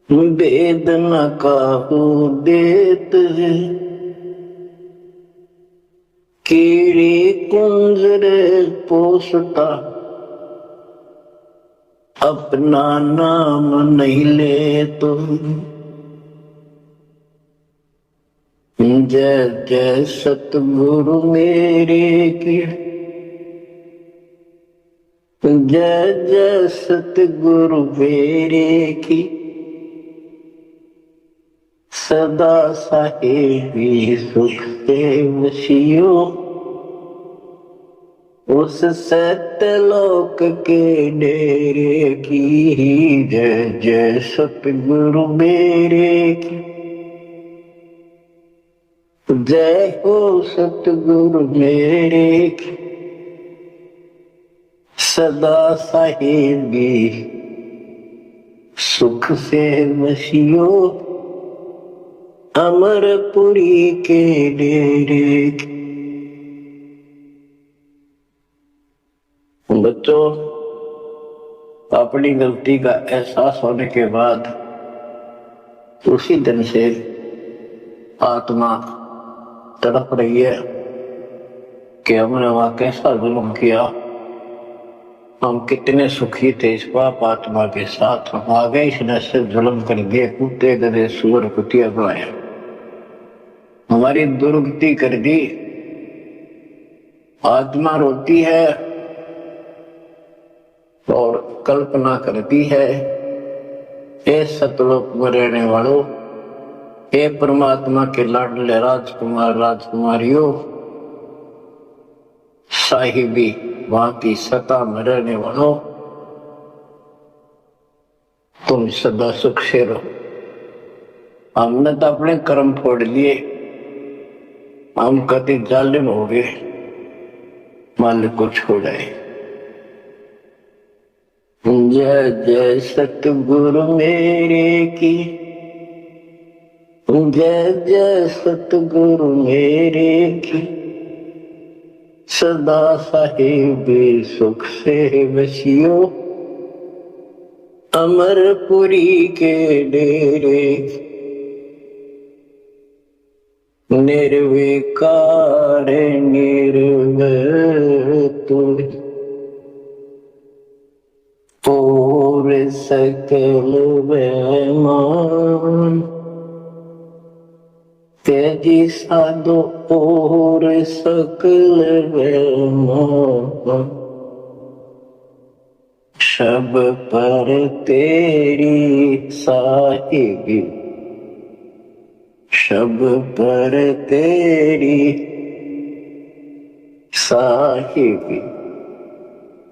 वेदना काहू देत है, कीड़ी कुंजरे पोसता, अपना नाम नहीं ले तो। जय जय सतगुरु मेरे की, जय जय सतगुरु मेरे की, सदा साहेबी सुख से वशियो, उस सत्यलोक के डेरे की। जय जय सतगुरु मेरे की, जय हो सतगुरु मेरे की, सदा साहेबी सुख से वशियो, अमरपुरी के डेरे की। बच्चों, अपनी गलती का एहसास होने के बाद उसी दिन से आत्मा तड़प रही है कि हमने वहां कैसा जुल्म किया, हम कितने सुखी थे इस पाप आत्मा के साथ, हम आ गए इस नशे जुल्म कर दिए, कुत्ते गधे सुअर कुतिया बनाया, हमारी दुर्गति कर दी। आत्मा रोती है और कल्पना करती है, हे सतलोक में रहने वालों, हे परमात्मा के लाडले राजकुमार राजकुमारियों, साहिबी वहां की सता में रहने वालों, तुम सदा सुख से रहो। हमने तो अपने कर्म फोड़ लिए, हम कति जालिम हो गए, मालिक को छोड़ाए। जय जय सतगुरु मेरे की, जय जय सतगुरु मेरे की, सदा साहिबी सुख से वशियो, अमरपुरी के डेरे। निर्विकार निर्वैर और सकल वैमान, तेजी साधो और सकल वैमान, सब पर तेरी साहिबी, सब पर तेरी साहिबी,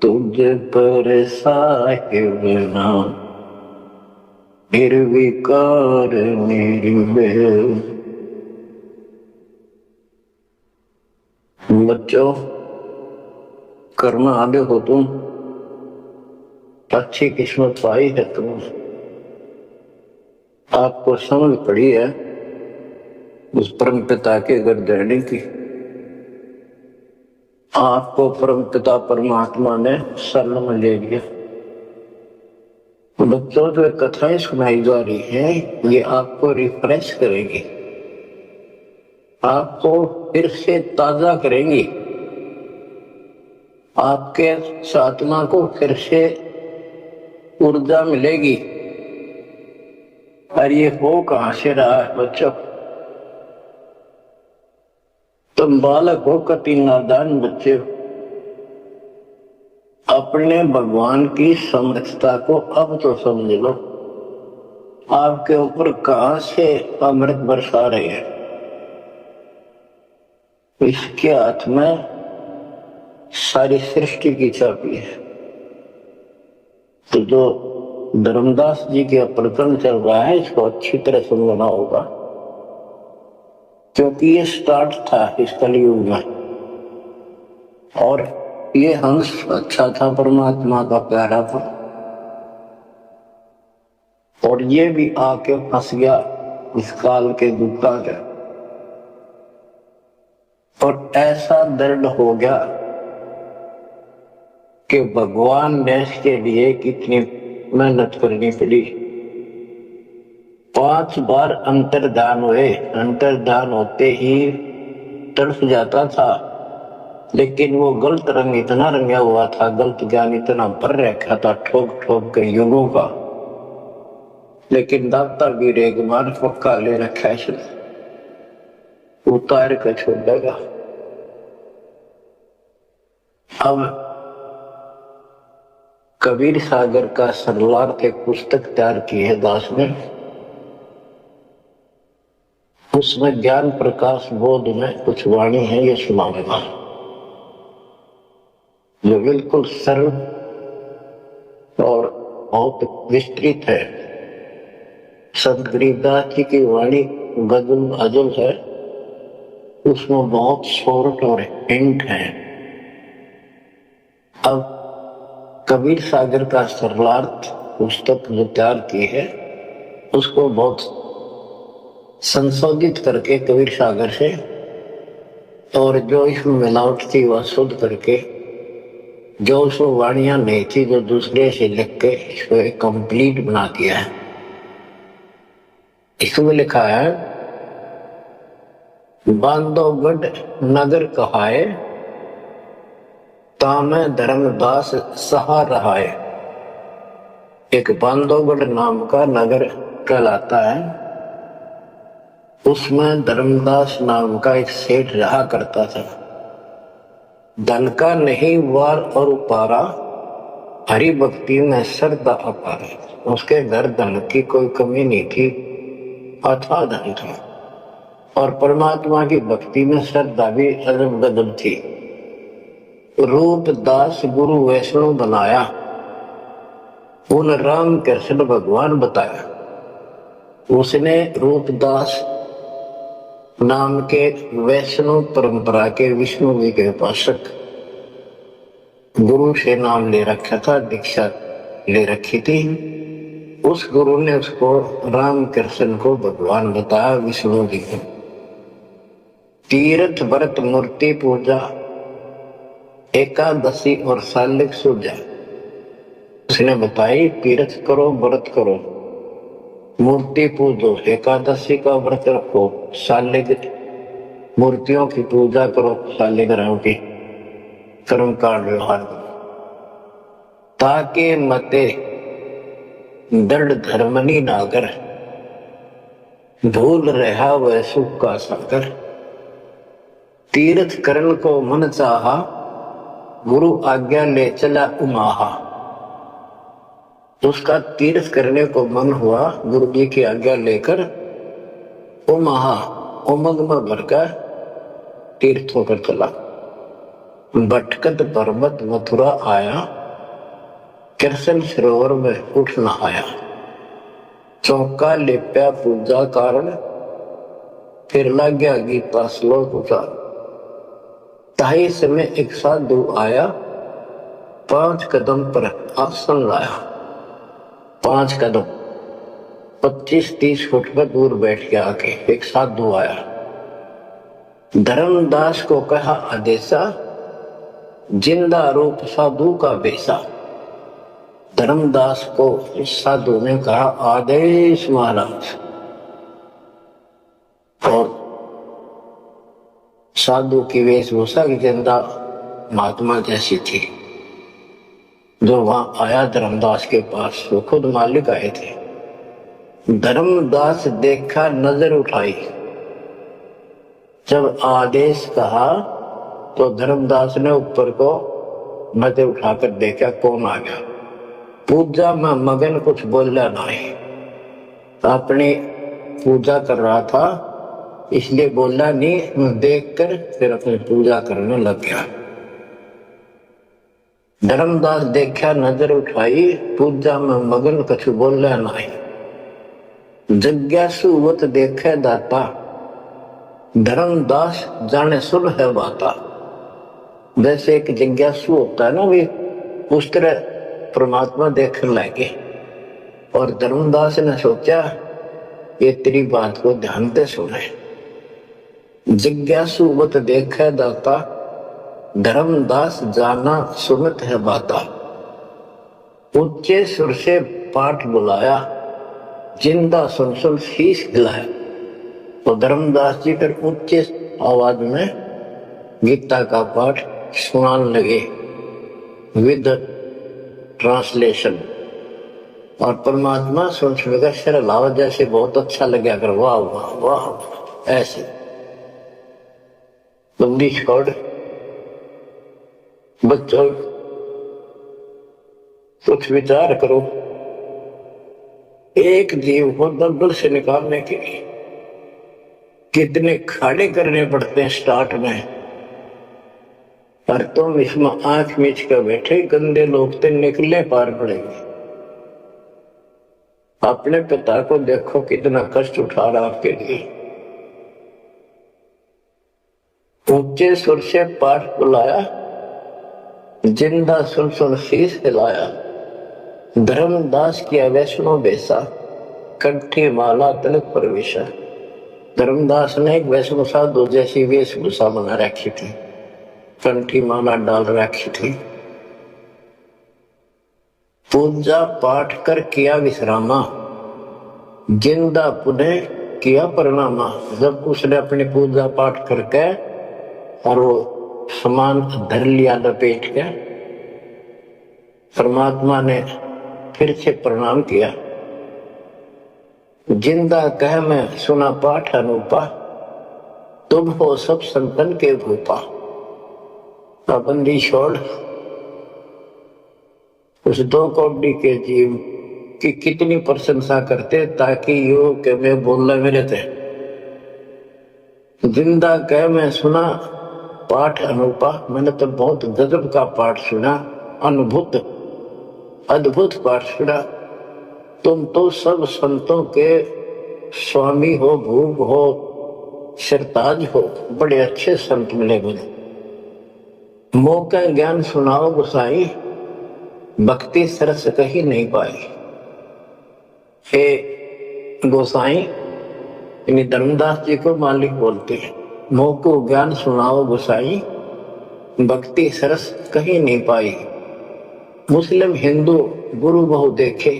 तुझ पर साहिब नाम, निर्विकार निर्वैर। बच्चों, कर्म आगे हो तुम, अच्छी किस्मत पाई है तुम, आपको समझ पड़ी है उस परम पिता के घर रहने की। आपको परम पिता परमात्मा ने शरण में ले लिया। बच्चों, जो कथाएं सुनाई जा रही हैं, ये आपको रिफ्रेश करेगी, आपको फिर से ताजा करेंगी, आपके आत्मा को फिर से ऊर्जा मिलेगी। और ये हो कहां से रहा है बच्चों? तुम बालक हो, कति नादान बच्चे हो, अपने भगवान की समर्थता को अब तो समझ लो। आपके ऊपर कहां से अमृत बरसा रहे हैं। इसके हाथ में सारी सृष्टि की चाबी है। तो जो धर्मदास जी के प्रकरण चल रहा है, इसको अच्छी तरह समझना होगा, क्योंकि ये स्टार्ट था इस कलयुग में। और ये हंस अच्छा था, परमात्मा का प्यारा था, और ये भी आके फंस गया इस काल के गुप्ता के। और ऐसा दर्द हो गया कि भगवान ने इसके लिए कितनी मेहनत करनी पड़ी। 5 बार अंतर्धान हुए, अंतर्धान होते ही तड़प जाता था, लेकिन वो गलत रंग इतना रंगा हुआ था, गलत ज्ञान इतना भर रखा था ठोक ठोक के युगों का, लेकिन दाता भी रेगमार पक्का ले रखा है, इसने उतार कर छोड़ देगा। अब कबीर सागर का सरलार्थ एक पुस्तक तैयार की है दास ने। उसमें ज्ञान प्रकाश बोध में कुछ वाणी है, ये सुनाऊंगा, जो बिल्कुल सरल और बहुत विस्तृत है। संत गरीबदास जी की वाणी गजल अजल है, उसमें बहुत शॉर्ट और हिंट है। अब कबीर सागर का सरलार्थ पुस्तक जो तैयार की है, उसको बहुत संशोधित करके कबीर सागर से, और जो इसमें मिलावट थी वह शुद्ध करके, जो उसमें वाणियां नहीं थी जो दूसरे से लिख के इसको एक कंप्लीट बना दिया है। इसमें लिखा है, बांधोगढ़ नगर कहाए, तामे धर्मदास सहा रहाए। एक बांधोगढ़ नाम का नगर कहलाता है, उसमें धर्मदास नाम का एक सेठ रहा करता था। धन का नहीं वार और उपारा, हरि भक्ति में श्रद्धा अपार। उसके घर धन की कोई कमी नहीं थी, अथाह धन था, और परमात्मा की भक्ति में श्रद्धा भी अजब गजब थी। रूप दास गुरु वैष्णव बनाया, उन राम कृष्ण भगवान बताया। उसने रूपदास नाम के वैष्णव परंपरा के विष्णु जी के उपासक गुरु से नाम ले रखा था, दीक्षा ले रखी थी। उस गुरु ने उसको राम कृष्ण को भगवान बताया, विष्णु जी को। तीर्थ व्रत मूर्ति पूजा, एकादशी और सालिक सूजा उसने बताई। तीर्थ करो, व्रत करो, मूर्ति पूजो, एकादशी का व्रत रखो, सालिक मूर्तियों की पूजा करो, सालिग्राम की कर्म कांड व्यवहार करो, ताकि मते दृढ़ धर्मनी नागर, भूल रहा वह सुख का सागर। तीर्थ करण को मन चाहा, गुरु आज्ञा ले चला उमाहा। उसका तीर्थ करने को मन हुआ, गुरु जी की आज्ञा लेकर उमाहा उमंग में भरकर तीर्थ होकर चला। भटकत पर्वत मथुरा आया, कृष्ण सरोवर में उठ नहाया। चौका लेप्या पूजा कारण, फिर लग गया गीता श्लोक उचार। ताही समय एक साधु आया, 5 कदम पर आसन लाया। 5 कदम 25-30 फुट पर दूर बैठ के आके एक साधु आया। धर्मदास को कहा आदेशा, जिंदा रूप साधु का बेसा। धर्मदास को इस साधु ने कहा आदेश महाराज। और साधु की वेशभूषा की जिंदा महात्मा जैसी थी। जो वहां आया धर्मदास के पास, वो खुद मालिक आए थे। धर्मदास देखा, नजर उठाई, जब आदेश कहा तो धर्मदास ने ऊपर को नजर उठाकर देखा, कौन आ गया। पूजा में मगन, कुछ बोला नहीं, अपनी पूजा कर रहा था इसलिए बोला नहीं। देखकर फिर अपनी पूजा करने लग गया। धर्मदास देखा, नजर उठाई, पूजा में मगन, कछु बोला नहीं। जिज्ञासुवत देखे दाता, धर्मदास जाने सुन है बाता। जैसे एक जिज्ञासु होता है ना, वे उस तरह परमात्मा देखने लगे। और धर्मदास ने सोचा ये तेरी बात को ध्यान से सुने। जिज्ञासुवत देखे दाता, धर्मदास जाना सुनत है बाता। ऊंचे सुर से पाठ बुलाया, जिंदा सुन सुन शीश हिलाया। तो धर्मदास जी फिर ऊंचे आवाज में गीता का पाठ सुनाने लगे विद ट्रांसलेशन। और परमात्मा सुन सुनकर सिर हिलावा, जैसे बहुत अच्छा लगा कर वाह वाह वाह ऐसे। लंबी छोड़ बच्चों, कुछ विचार करो, एक जीव को दलदल से निकालने के लिए कितने खाड़े करने पड़ते हैं स्टार्ट में। पर तुम इसमें आंख मीच कर बैठे, गंदे लोग तो निकले पार पड़ेंगे। अपने पिता को देखो कितना कष्ट उठा रहा आपके लिए। ऊंचे सुर से पाठ बुलाया, जिंदा सुन सुन शीश हिलाया। धर्मदास किया वैष्णव बेसा, कंठी माला तिलक प्रवेशा। धर्मदास ने एक वैष्णव साधु जैसी वेशभूषा बना रखी थी, कंठी माला डाल रखी थी। पूजा पाठ कर किया विश्रामा, जिंदा पुनः किया प्रणामा। जब उसने अपनी पूजा पाठ करके और वो समान धर लिया लपेट के, परमात्मा ने फिर से प्रणाम किया। जिंदा कह मैं सुना पाठ अनूपा, तुम हो सब संतन के भूपा। पाबंदी छोड़ उस 2 कौड़ी के जीव की कितनी प्रशंसा करते, ताकि यो के मैं बोलने मेरे थे। जिंदा कह मैं सुना पाठ अनूपा, मैंने तो बहुत गजब का पाठ सुना, अनुभूत अद्भुत पाठ सुना। तुम तो सब संतों के स्वामी हो, भूप हो, सरताज हो, बड़े अच्छे संत मिले मुझे। मौका ज्ञान सुनाओ गोसाई, भक्ति सरस कहीं नहीं पाई। हे गोसाई, यानी धर्मदास जी को मालिक बोलते हैं, मोको ज्ञान सुनाओ गोसाई, भक्ति सरस कहीं नहीं पाई। मुस्लिम हिंदू गुरु बहु देखे,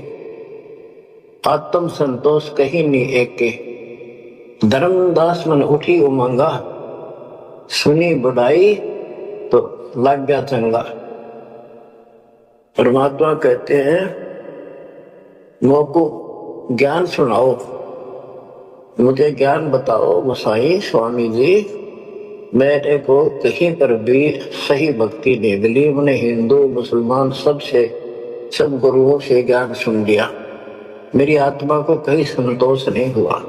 आत्म संतोष कहीं नहीं एके। धर्मदास मन उठी उमंगा, सुनी बुढ़ाई तो लग गया चंगा। परमात्मा कहते हैं मोको ज्ञान सुनाओ, मुझे ज्ञान बताओ गोसाई स्वामी जी। मेरे को कहीं पर भी सही भक्ति नहीं मिली। मैंने हिंदू मुसलमान सब गुरुओं से ज्ञान सुन लिया, मेरी आत्मा को कहीं संतोष नहीं हुआ।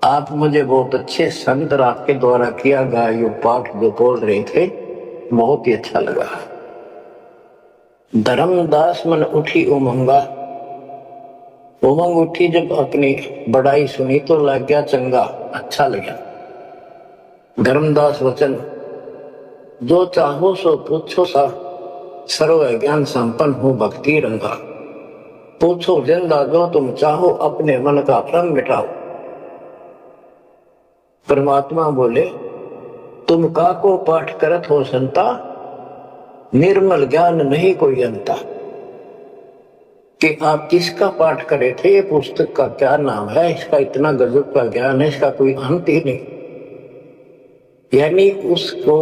आप मुझे बहुत अच्छे संत आपके द्वारा किया गया यो पाठ जो बोल रहे थे, बहुत ही अच्छा लगा। धर्मदास मन उठी उमंगा, उमंग उठी जब अपनी बड़ाई सुनी तो लग गया चंगा, अच्छा लगा। धर्मदास वचन, जो चाहो सो पूछो सा, सर्व ज्ञान संपन्न हो भक्ति रंगा। पूछो जिंदा जो तुम चाहो, अपने मन का भ्रम मिटाओ। परमात्मा बोले, तुम का को पाठ करत हो संता, निर्मल ज्ञान नहीं कोई अंता। कि आप किसका पाठ करे थे, ये पुस्तक का क्या नाम है, इसका इतना गजब का ज्ञान है, इसका कोई अंत ही नहीं। यानी उसको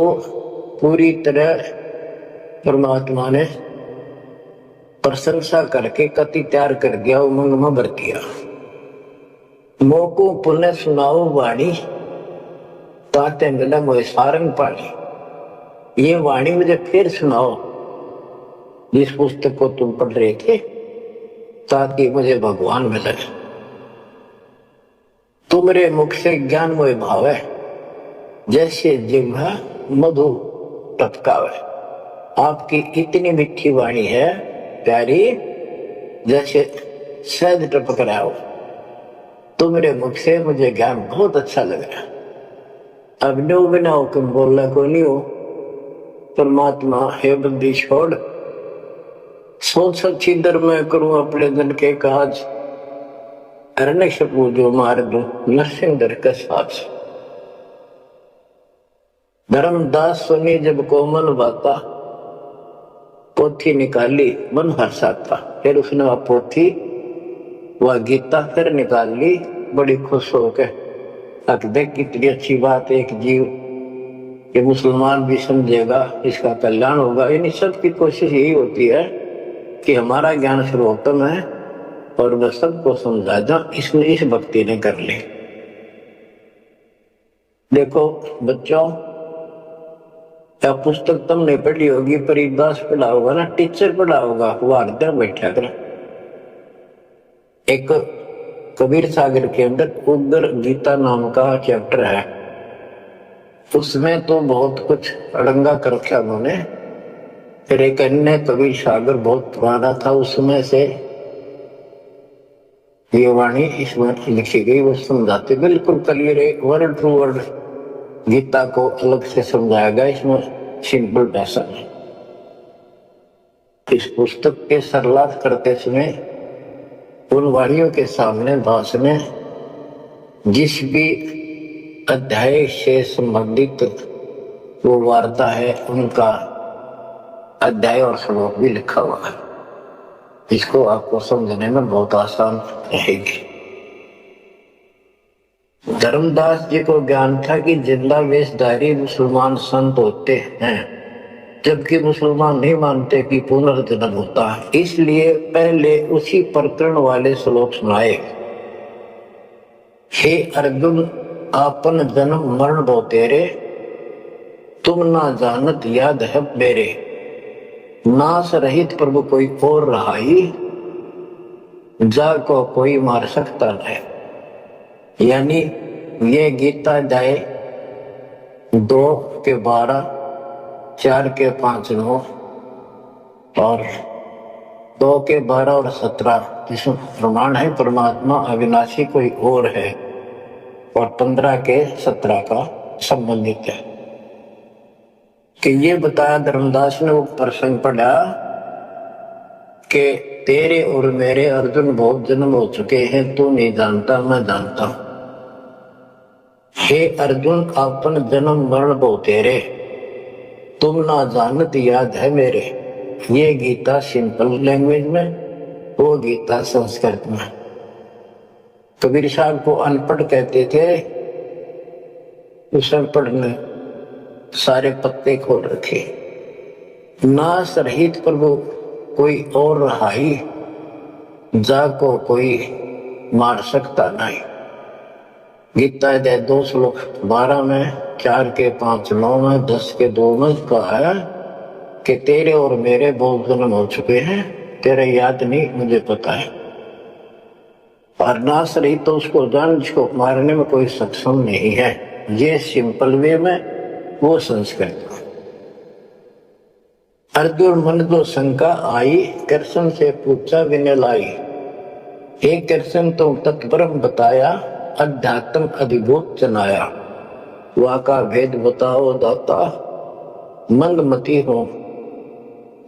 पूरी तरह परमात्मा ने प्रशंसा करके कति तैयार कर दिया, उमंग में भर दिया। मोको पुनः सुनाओ वाणी, ताते मिला मोए सारंग पानी। ये वाणी मुझे फिर सुनाओ जिस पुस्तक को तुम पढ़ रहे थे, ताकि मुझे भगवान मिले। तुम्हारे मुख से ज्ञान मोए भावे, जैसे जिह्वा मधु टपकावे। आपकी इतनी मीठी वाणी है प्यारी, जैसे शहद टपक रहा हो। तुम्हारे मुख से मुझे ज्ञान बहुत अच्छा लग रहा। अब नो बिना हुक्म बोलना को नहीं हो। परमात्मा हे बंदी छोड़, सोच सच्ची दर मैं करूं अपने दिन के काज। अरण्य शपू जो मार दूं नरसिंह दर के साथ। धर्मदास सुनी जब कोमल बाता, पोथी निकाली मन हर्षाता। फिर उसने वह पोथी वह गीता फिर निकाल ली बड़ी खुश होकर। अब देख कितनी अच्छी बात, एक जीव ये मुसलमान भी समझेगा, इसका कल्याण होगा। इन सब की कोशिश यही होती है कि हमारा ज्ञान सर्वोत्तम है और वह सबको समझा दो। इसने इस भक्ति ने कर ली। देखो बच्चों, क्या पुस्तक तुमने पढ़ी होगी, परिदास पढ़ा होगा ना, टीचर पढ़ा होगा, वो हरदम बैठा कर। एक कबीर सागर के अंदर उग्र गीता नाम का चैप्टर है, उसमें तो बहुत कुछ अड़ंगा कर रखा उन्होंने। फिर एक अन्य कबीर सागर बहुत पुराना था, उसमें से ये वाणी इसमें लिखी गई, वो समझाते बिल्कुल क्लियर है, वर्ड टू वर्ड गीता को अलग से समझाया गया इसमें सिंपल भाषा में। इस पुस्तक के सरलास करते समय उन वाणियों के सामने दास ने जिस भी अध्याय से संबंधित वो वार्ता है उनका अध्याय और श्लोक भी लिखा हुआ है। इसको आपको समझने में बहुत आसान रहेगी। धर्मदास जी को ज्ञान था कि जिंदा वेशधारी मुसलमान संत होते हैं, जबकि मुसलमान नहीं मानते कि पुनर्जन्म होता है। इसलिए पहले उसी प्रकरण वाले श्लोक सुनाए। हे अर्जुन, आपन जन्म मरण भो तेरे, तुम ना जानत याद है मेरे। नाश रहित प्रभु कोई और रहाई, जा को कोई मार सकता नहीं। यानी ये गीता जाए 2 के 12, 4 के 5, 9 और 2 के 12 और 17 जिसमें प्रमाण है परमात्मा अविनाशी कोई और है, और 15 के 17 का संबंधित है। कि ये बताया धर्मदास ने वो प्रसंग पढ़ा कि तेरे और मेरे अर्जुन बहुत जन्म हो चुके हैं, तू नहीं जानता मैं जानता हूं। हे अर्जुन, आपन जन्म मरण भो तेरे, तुम ना जानत याद है मेरे। ये गीता सिंपल लैंग्वेज में, वो गीता संस्कृत में। कबीर साहब को अनपढ़ कहते थे, उस अनपढ़ ने सारे पत्ते खोल रखे। नाश रहित प्रभु कोई और रहाई, जा को कोई मार सकता नहीं। गीता अध्याय 2 श्लोक 12 में, 4 के 5, 9 में, 10 के 2 में कहा है कि तेरे और मेरे बहुत जन्म हो चुके हैं, तेरे याद नहीं मुझे पता है। और नाश रहित तो उसको जान जिसको मारने में कोई सक्षम नहीं है। ये सिंपल वे में, वो संस्कृत। अर्जुन मन तो शंका आई, कृष्ण से पूछा विनय लाई। हे कृष्ण, तुम तत्परम बताया, अध्यात्म अधिभूत जनाया। वाका भेद बताओ दाता, मंदमती हो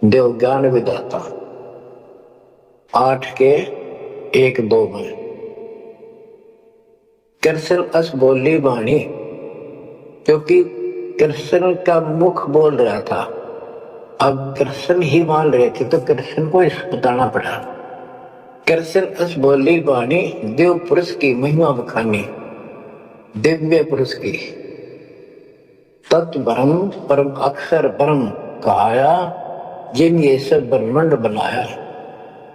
देव ज्ञान विदाता। 8 के 1, 2 में कृष्ण अस बोली वाणी, क्योंकि कृष्ण का मुख बोल रहा था। अब कृष्ण ही मान रहे थे तो कृष्ण को इस बताना पड़ा। कृष्ण अस बोली वाणी, देव पुरुष की महिमा बखानी, दिव्य पुरुष की। तत्व ब्रह्म परम अक्षर ब्रह्म कहाया, जिन ये सब ब्रह्मांड बनाया।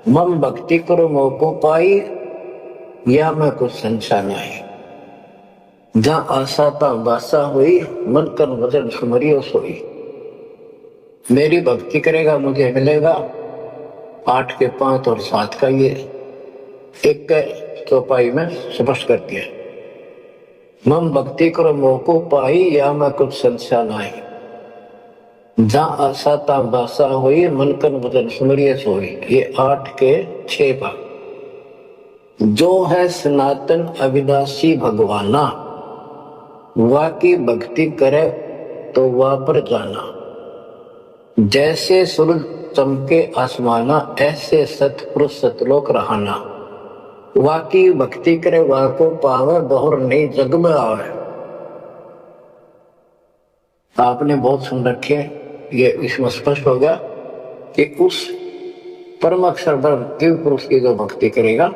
मम भक्ति करो मोको पाई, या मैं कुछ संशय नहीं। जहाँ आशा ता बासा हुई, मन कर वजन सुमरियो सोई। मेरी भक्ति करेगा मुझे मिलेगा 8 के 5 और 7 का ये एक चौपाई में स्पष्ट कर दिया। मम भक्ति करो मोको पाई, या मैं कुछ संशय नाई। जहाँ आशा ता बासा हुई, मन कर वजन सुमरियो सोई। ये 8 के 6 भाग। जो है सनातन अविनाशी भगवाना, वा की भक्ति करे तो वह पर जाना। जैसे सूरज चमके आसमाना, ऐसे सतपुरुष सतलोक रहाना। वा की भक्ति करे वा को पावे, बहुर नहीं जग में आवे। आपने बहुत सुन रखे, ये इसमें स्पष्ट हो गया कि उस परम अक्षर दिव्य पुरुष की जो भक्ति करेगा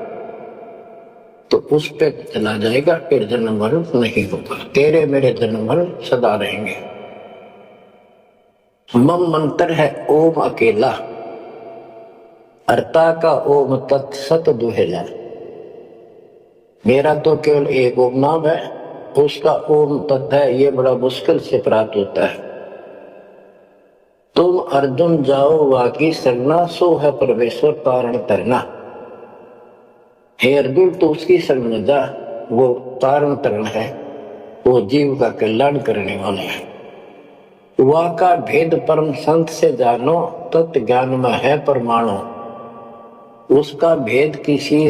तो उस पे चला जाएगा, फिर जन्म मरण नहीं होगा। तेरे मेरे जन्म मरण सदा रहेंगे। मम मंत्र है ओम अकेला, अर्ता का ओम तत्सत दुहेला। मेरा तो केवल एक ओम नाम है, उसका ओम तत् है, ये बड़ा मुश्किल से प्राप्त होता है। तुम अर्जुन जाओ वाकी सरना, सो है परमेश्वर तारण तरना। हे अर्जुन तो उसकी शरण में जा, वो तारण तरण है, वो जीव का कल्याण करने वाला है। वह का भेद परम संत से जानो, तत्व ज्ञान में है परमाणु। उसका भेद किसी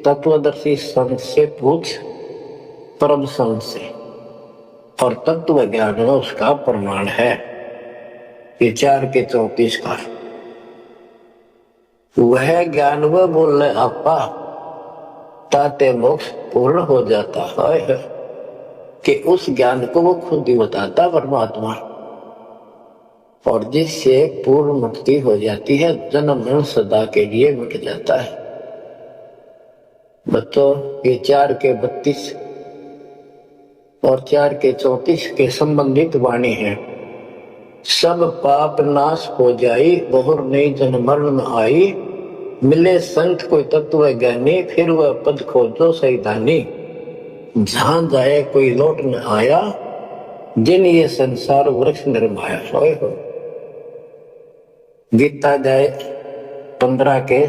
तत्वदर्शी संत से पूछ, परम संत से, और तत्व ज्ञान में उसका प्रमाण है। ये 4 के 34 का वह ज्ञान वह बोल रहे आपा, ताते मोक्ष पूर्ण हो जाता है कि उस ज्ञान को वो खुद ही बताता परमात्मा, और जिससे पूर्ण मुक्ति हो जाती है, जन्म मरण सदा के लिए मिट जाता है। बच्चों, ये 4 के 32 और 4 के 34 के संबंधित वाणी है। सब पाप नाश हो जाई, बहुर नई जन्म मरण में आई। मिले संत कोई तत्व ज्ञानी, फिर वह पद खोजो सही दानी। जहां जाए कोई लौट न आया, जिन ये संसार वृक्ष निर्माया। सोए हो गीता जाए 15 के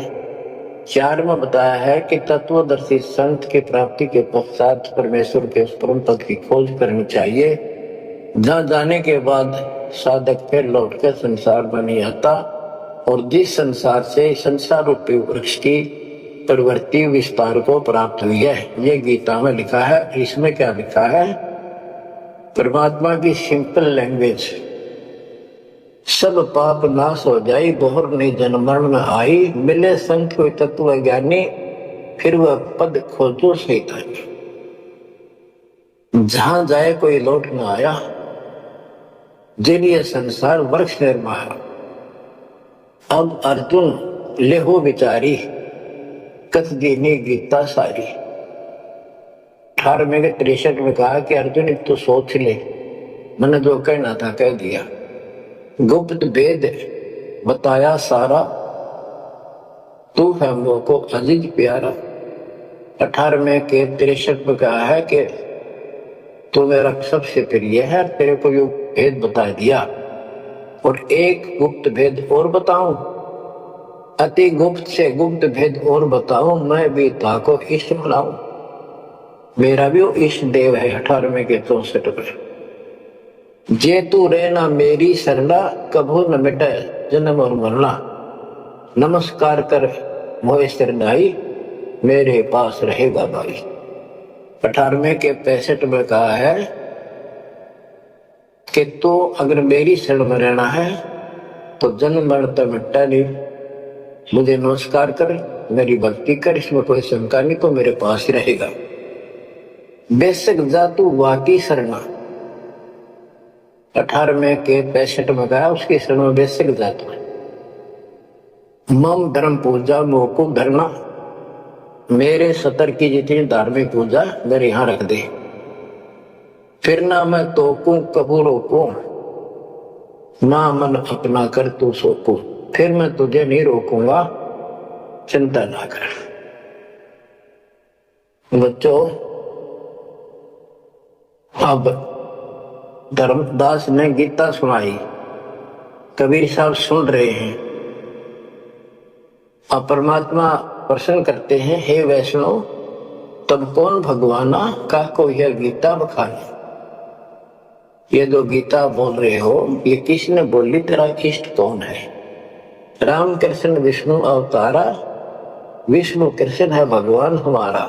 4 में बताया है कि तत्वदर्शी संत की प्राप्ति के पश्चात परमेश्वर के उस परम पद की खोज करनी चाहिए, जहां जाने के बाद साधक फिर लौट कर संसार में नहीं आता, और जिस संसार से संसार रूपी वृक्ष की प्रवृत्ति विस्तार को प्राप्त हुई है। ये गीता में लिखा है। इसमें क्या लिखा है? परमात्मा की सिंपल लैंग्वेज, सब पाप नाश हो जाई, बहुर नहीं जन्म मरण में आई। मिले संत कोई तत्व ज्ञानी, फिर वह पद खोजो सही दानी। जहां जाए कोई लौट न आया, जिन ये संसार वृक्ष निर्माण। अब अर्जुन लेहो विचारी, कस दीनी गीता सारी। 18वें के 63 में कहा कि अर्जुन तो सोच ले, मैंने जो कहना था कह दिया। गुप्त भेद बताया सारा, तू है मोको अजीज प्यारा। 18वें के 63 में कहा है कि तू मेरा सबसे प्रिय है, तेरे को यो भेद बता दिया। और एक गुप्त भेद और बताऊं, अति गुप्त से गुप्त भेद और बताऊं, मैं भी ताको इष्ट बनाऊं। मेरा भी वो इष्ट देव है। 18वें के 64 में जे तू रहना मेरी शरणा, कभू न मिटे जन्म और मरना। नमस्कार कर मोहे शरणाई, मेरे पास रहेगा भाई। 18वें के 65 में कहा है कि तो अगर मेरी शरण में रहना है तो जन्म मरण तो मिटता नहीं। मुझे नमस्कार कर, मेरी भक्ति कर, इसमें कोई शंका नहीं, तो मेरे पास ही रहेगा। बेशक जा तू वाकी शरणा। 18वें के 65 में कहा उसकी शरण में बेशक जा तू। मम धर्म पूजा मोको धरना, मेरे सतर की जितनी धार्मिक पूजा मेरे यहां रख दे। फिर ना मैं तोकू कबू रोकू, ना मन अपना कर तू सोकू। फिर मैं तुझे नहीं रोकूंगा, चिंता ना कर। बच्चों, अब धर्मदास ने गीता सुनाई, कबीर साहब सुन रहे हैं। अब परमात्मा प्रश्न करते हैं, हे वैष्णव तब कौन भगवाना का को यह गीता बखाने। ये जो गीता बोल रहे हो ये किसने बोली, तेरा इष्ट कौन है। राम कृष्ण विष्णु अवतारा, विष्णु कृष्ण है भगवान हमारा।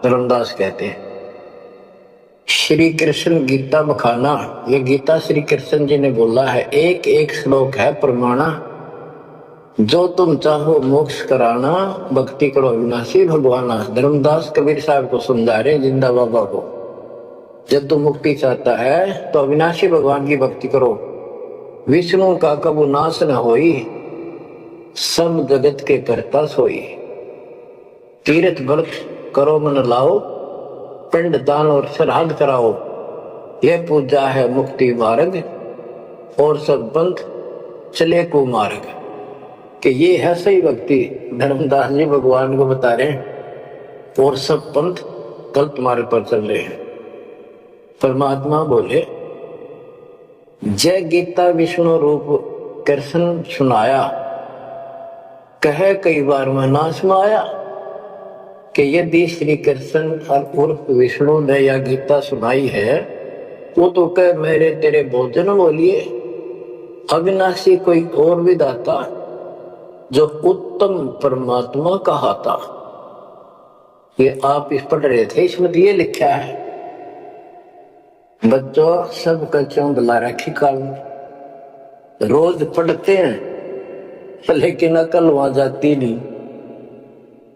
धर्मदास कहते हैं श्री कृष्ण गीता बखाना, ये गीता श्री कृष्ण जी ने बोला है। एक एक श्लोक है प्रमाणा, जो तुम चाहो मोक्ष कराना, भक्ति करो अविनाशी भगवाना। धर्मदास कबीर साहब को समझा रहे जिंदा बाबा को, जब तू मुक्ति चाहता है तो अविनाशी भगवान की भक्ति करो। विष्णु का कबू नाश न होई, सब जगत के करता सोई। तीर्थ व्रत करो मन लाओ, पिंड दान और श्राद्ध कराओ। यह पूजा है मुक्ति मार्ग, और सब पंथ चले को मार्ग। कि ये है सही भक्ति। धर्मदास जी भगवान को बता रहे हैं और सब पंथ गलत मार्ग पर चल रहे हैं। परमात्मा बोले, जय गीता विष्णु रूप कृष्ण सुनाया, कहे कई बार मैं ना सुनाया। कि यदि श्री कृष्ण उर्फ विष्णु ने यह गीता सुनाई है, वो तो कह मेरे तेरे भोजन बोलिए। अविनाशी कोई और भी दाता, जो उत्तम परमात्मा कहाता। ये आप इस पढ़ रहे थे, इसमें ये लिखा है। बच्चों सब कच्चों बुला रखी काल, रोज पढ़ते हैं लेकिन अकल वहां जाती नहीं।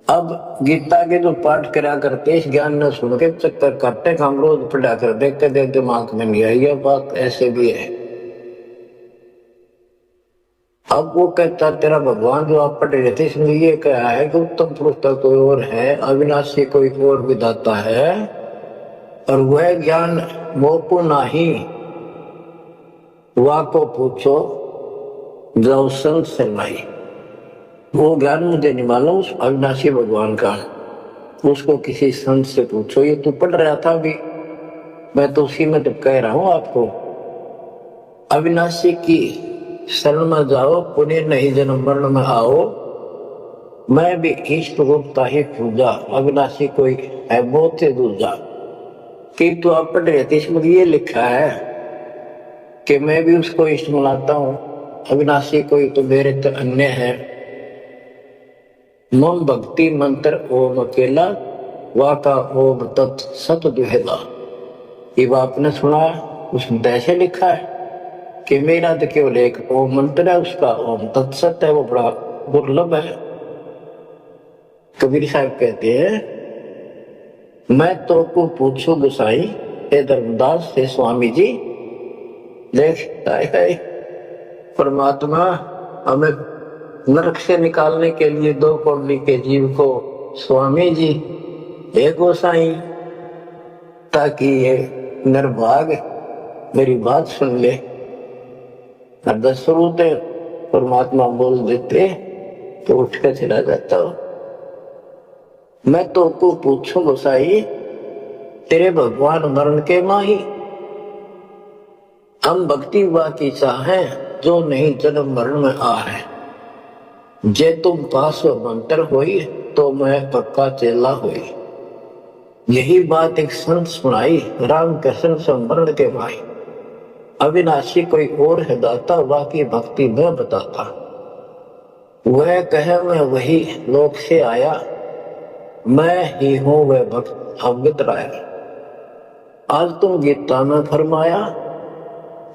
अब गीता के जो पाठ करा करते इस ज्ञान न सुन के चक्कर काटते, हम रोज पढ़ा कर देखते देख दिमाग में नहीं आई। यह बात ऐसे भी है। अब वो कहता तेरा भगवान जो आप पढ़ रहे थे इसमें ये कहा है कि उत्तम पुरुष का कोई और है, अविनाशी कोई और विधाता है, और वह ज्ञान वो को नाही, वा को पूछो जो संत से नहीं। वो ज्ञान मुझे नहीं मालूम उस अविनाशी भगवान का, उसको किसी संत से पूछो। ये तू पढ़ रहा था अभी, मैं तो उसी में तो कह रहा हूं आपको। अविनाशी की शरण में जाओ, पुण्य नहीं जन्म मरण में आओ। मैं भी इष्ट रूपता ही पूजा, अविनाशी कोई है बहुत से दूजा। कि तो आप पढ़ रहे थे इसमें ये लिखा है कि मैं भी उसको इष्ट मनाता हूं, अविनाशी कोई तो मेरे तो अन्य है। मम भक्ति मंत्र ओम अकेला, वाका ओम तत् सत दुहेला। ये आपने सुना, उसमें ऐसे लिखा है कि मेरा तो केवल एक ओम मंत्र है, उसका ओम तत्सत है, वो बड़ा दुर्लभ है। कबीर साहब कहते हैं, मैं तो को पूछू गुसाई, हे धर्मदास से स्वामी जी। देख परमात्मा हमें नरक से निकालने के लिए दो कौड़ी के जीव को स्वामी जी हे गोसाई, ताकि ये निर्भाग मेरी बात सुन ले। दसरूते परमात्मा बोल देते तो उठ कर चला जाता हो। मैं तो को पूछूं गोसाई, तेरे भगवान मरण के माही। हम भक्ति हुआ की चाहे, जो नहीं जन्म मरण में आ है। जे तुम पास मंत्र होई, तो मैं पक्का चेला हुई। यही बात एक संत सुनाई, राम कृष्ण संवरण के भाई। अविनाशी कोई और है दाता, वाकी भक्ति में बताता। वह कहे मैं वही लोक से आया, मैं ही हूं वह भक्त अवगत राया। आज तुम गीता में फरमाया,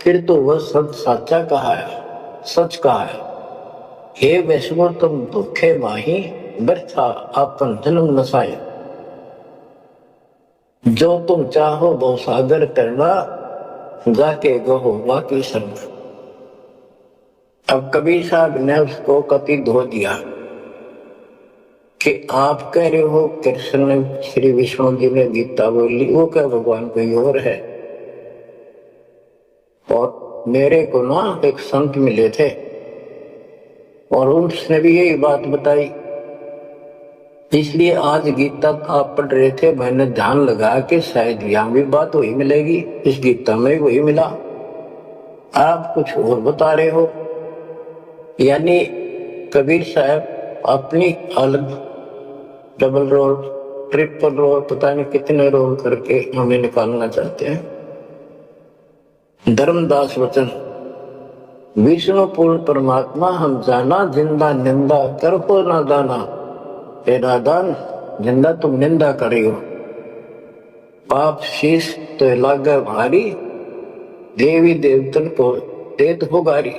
फिर तो वह सच साचा कहा है, सच कहा है। हे वैष्णव तुम दुखे माही, व्यर्था अपन जन्म नसाए। जो तुम चाहो वो सागर करना, जाके गहो वाकी शरण। अब कबीर साहब ने उसको कति धो दिया कि आप कह रहे हो कृष्ण ने श्री विष्णु जी ने गीता बोली, वो क्या भगवान कोई और है। और मेरे को ना एक संत मिले थे और उसने भी यही बात बताई इसलिए आज गीता आप पढ़ रहे थे, मैंने ध्यान लगा कि शायद यहाँ भी बात वही मिलेगी, इस गीता में वही मिला, आप कुछ और बता रहे हो। यानी कबीर साहब अपनी अलग डबल रोल, ट्रिपल रोल, पता नहीं कितने रोल करके हमें निकालना चाहते हैं। धर्मदास वचन, विष्णु पूर्ण परमात्मा हम जाना, जिंदा निंदा कर हो ना दाना। हे नादान, जिंदा तुम निंदा करी हो, पाप शीश तो लागे भारी, देवी देवतन को देत हो गारी।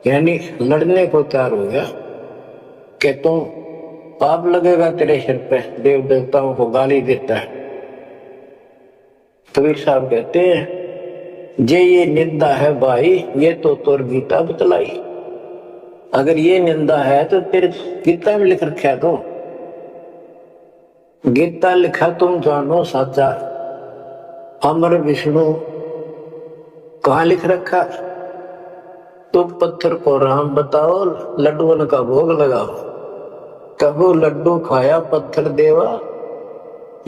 यानी लड़ने को तैयार हो गया कि तुम पाप लगेगा तेरे सिर पे, देव देवताओं को गाली देता है। कबीर साहब कहते हैं, जे ये निंदा है भाई, ये तो तोर गीता बतलाई। अगर ये निंदा है तो तेरे गीता में लिख रखा तो, गीता लिखा तुम जानो साचा। अमर विष्णु कहाँ लिख रखा, तुम पत्थर को राम बताओ, लड्डुओं का भोग लगाओ। कहो लड्डू खाया पत्थर देवा,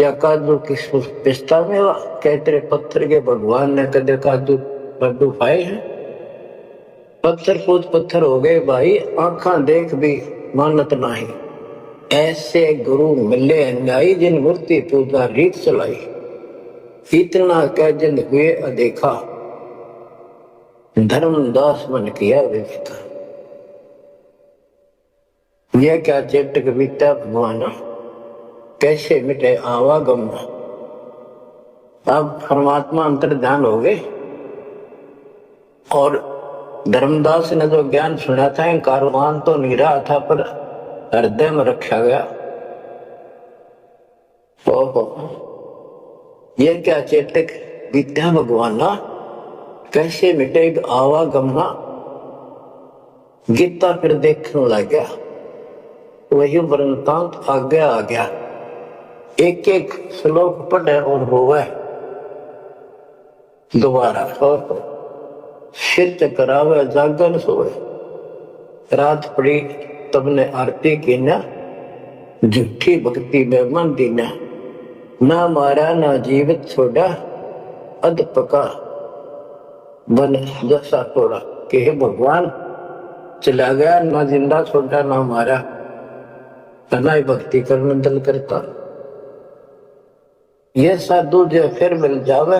या काजू किशमिश पिस्ता मेवा। क्या तेरे पत्थर के भगवान ने कदे काजू लड्डू खाए हैं? पत्थर पूत पत्थर हो गए भाई, आंखा देख भी मानत नहीं। ऐसे गुरु मिले अन्यायी, जिन मूर्ति पूजा रीत चलाई। इतना कह जिन हुए अदेखा, धर्मदास मन किया विवेका। यह क्या चेतक बीता भगवान, कैसे मिटे आवागम। अब परमात्मा अंतर ध्यान हो गए और धर्मदास ने जो ज्ञान सुना था, कारवान तो नहीं रहा था पर हृदय में रखा गया। ओहो, यह क्या चेतक बीता भगवाना, कैसे मिटेगा आवागमना। गीता फिर देखने लग गया, वही वृंतांत आगे आ गया। एक एक श्लोक पढ़े और होवे दोबारा, और सिर चकरावे जागन सोए। रात पड़ी तब ने आरती की न, झूठी भक्ति में मन दीना। ना मारा ना जीवित छोड़ा, अध पका बन जैसा तोड़ा। कि हे भगवान, चला गया ना जिंदा छोड़ा ना मारा, ना ही भक्ति करने दिल करता। ये साधु जो फिर मिल जावे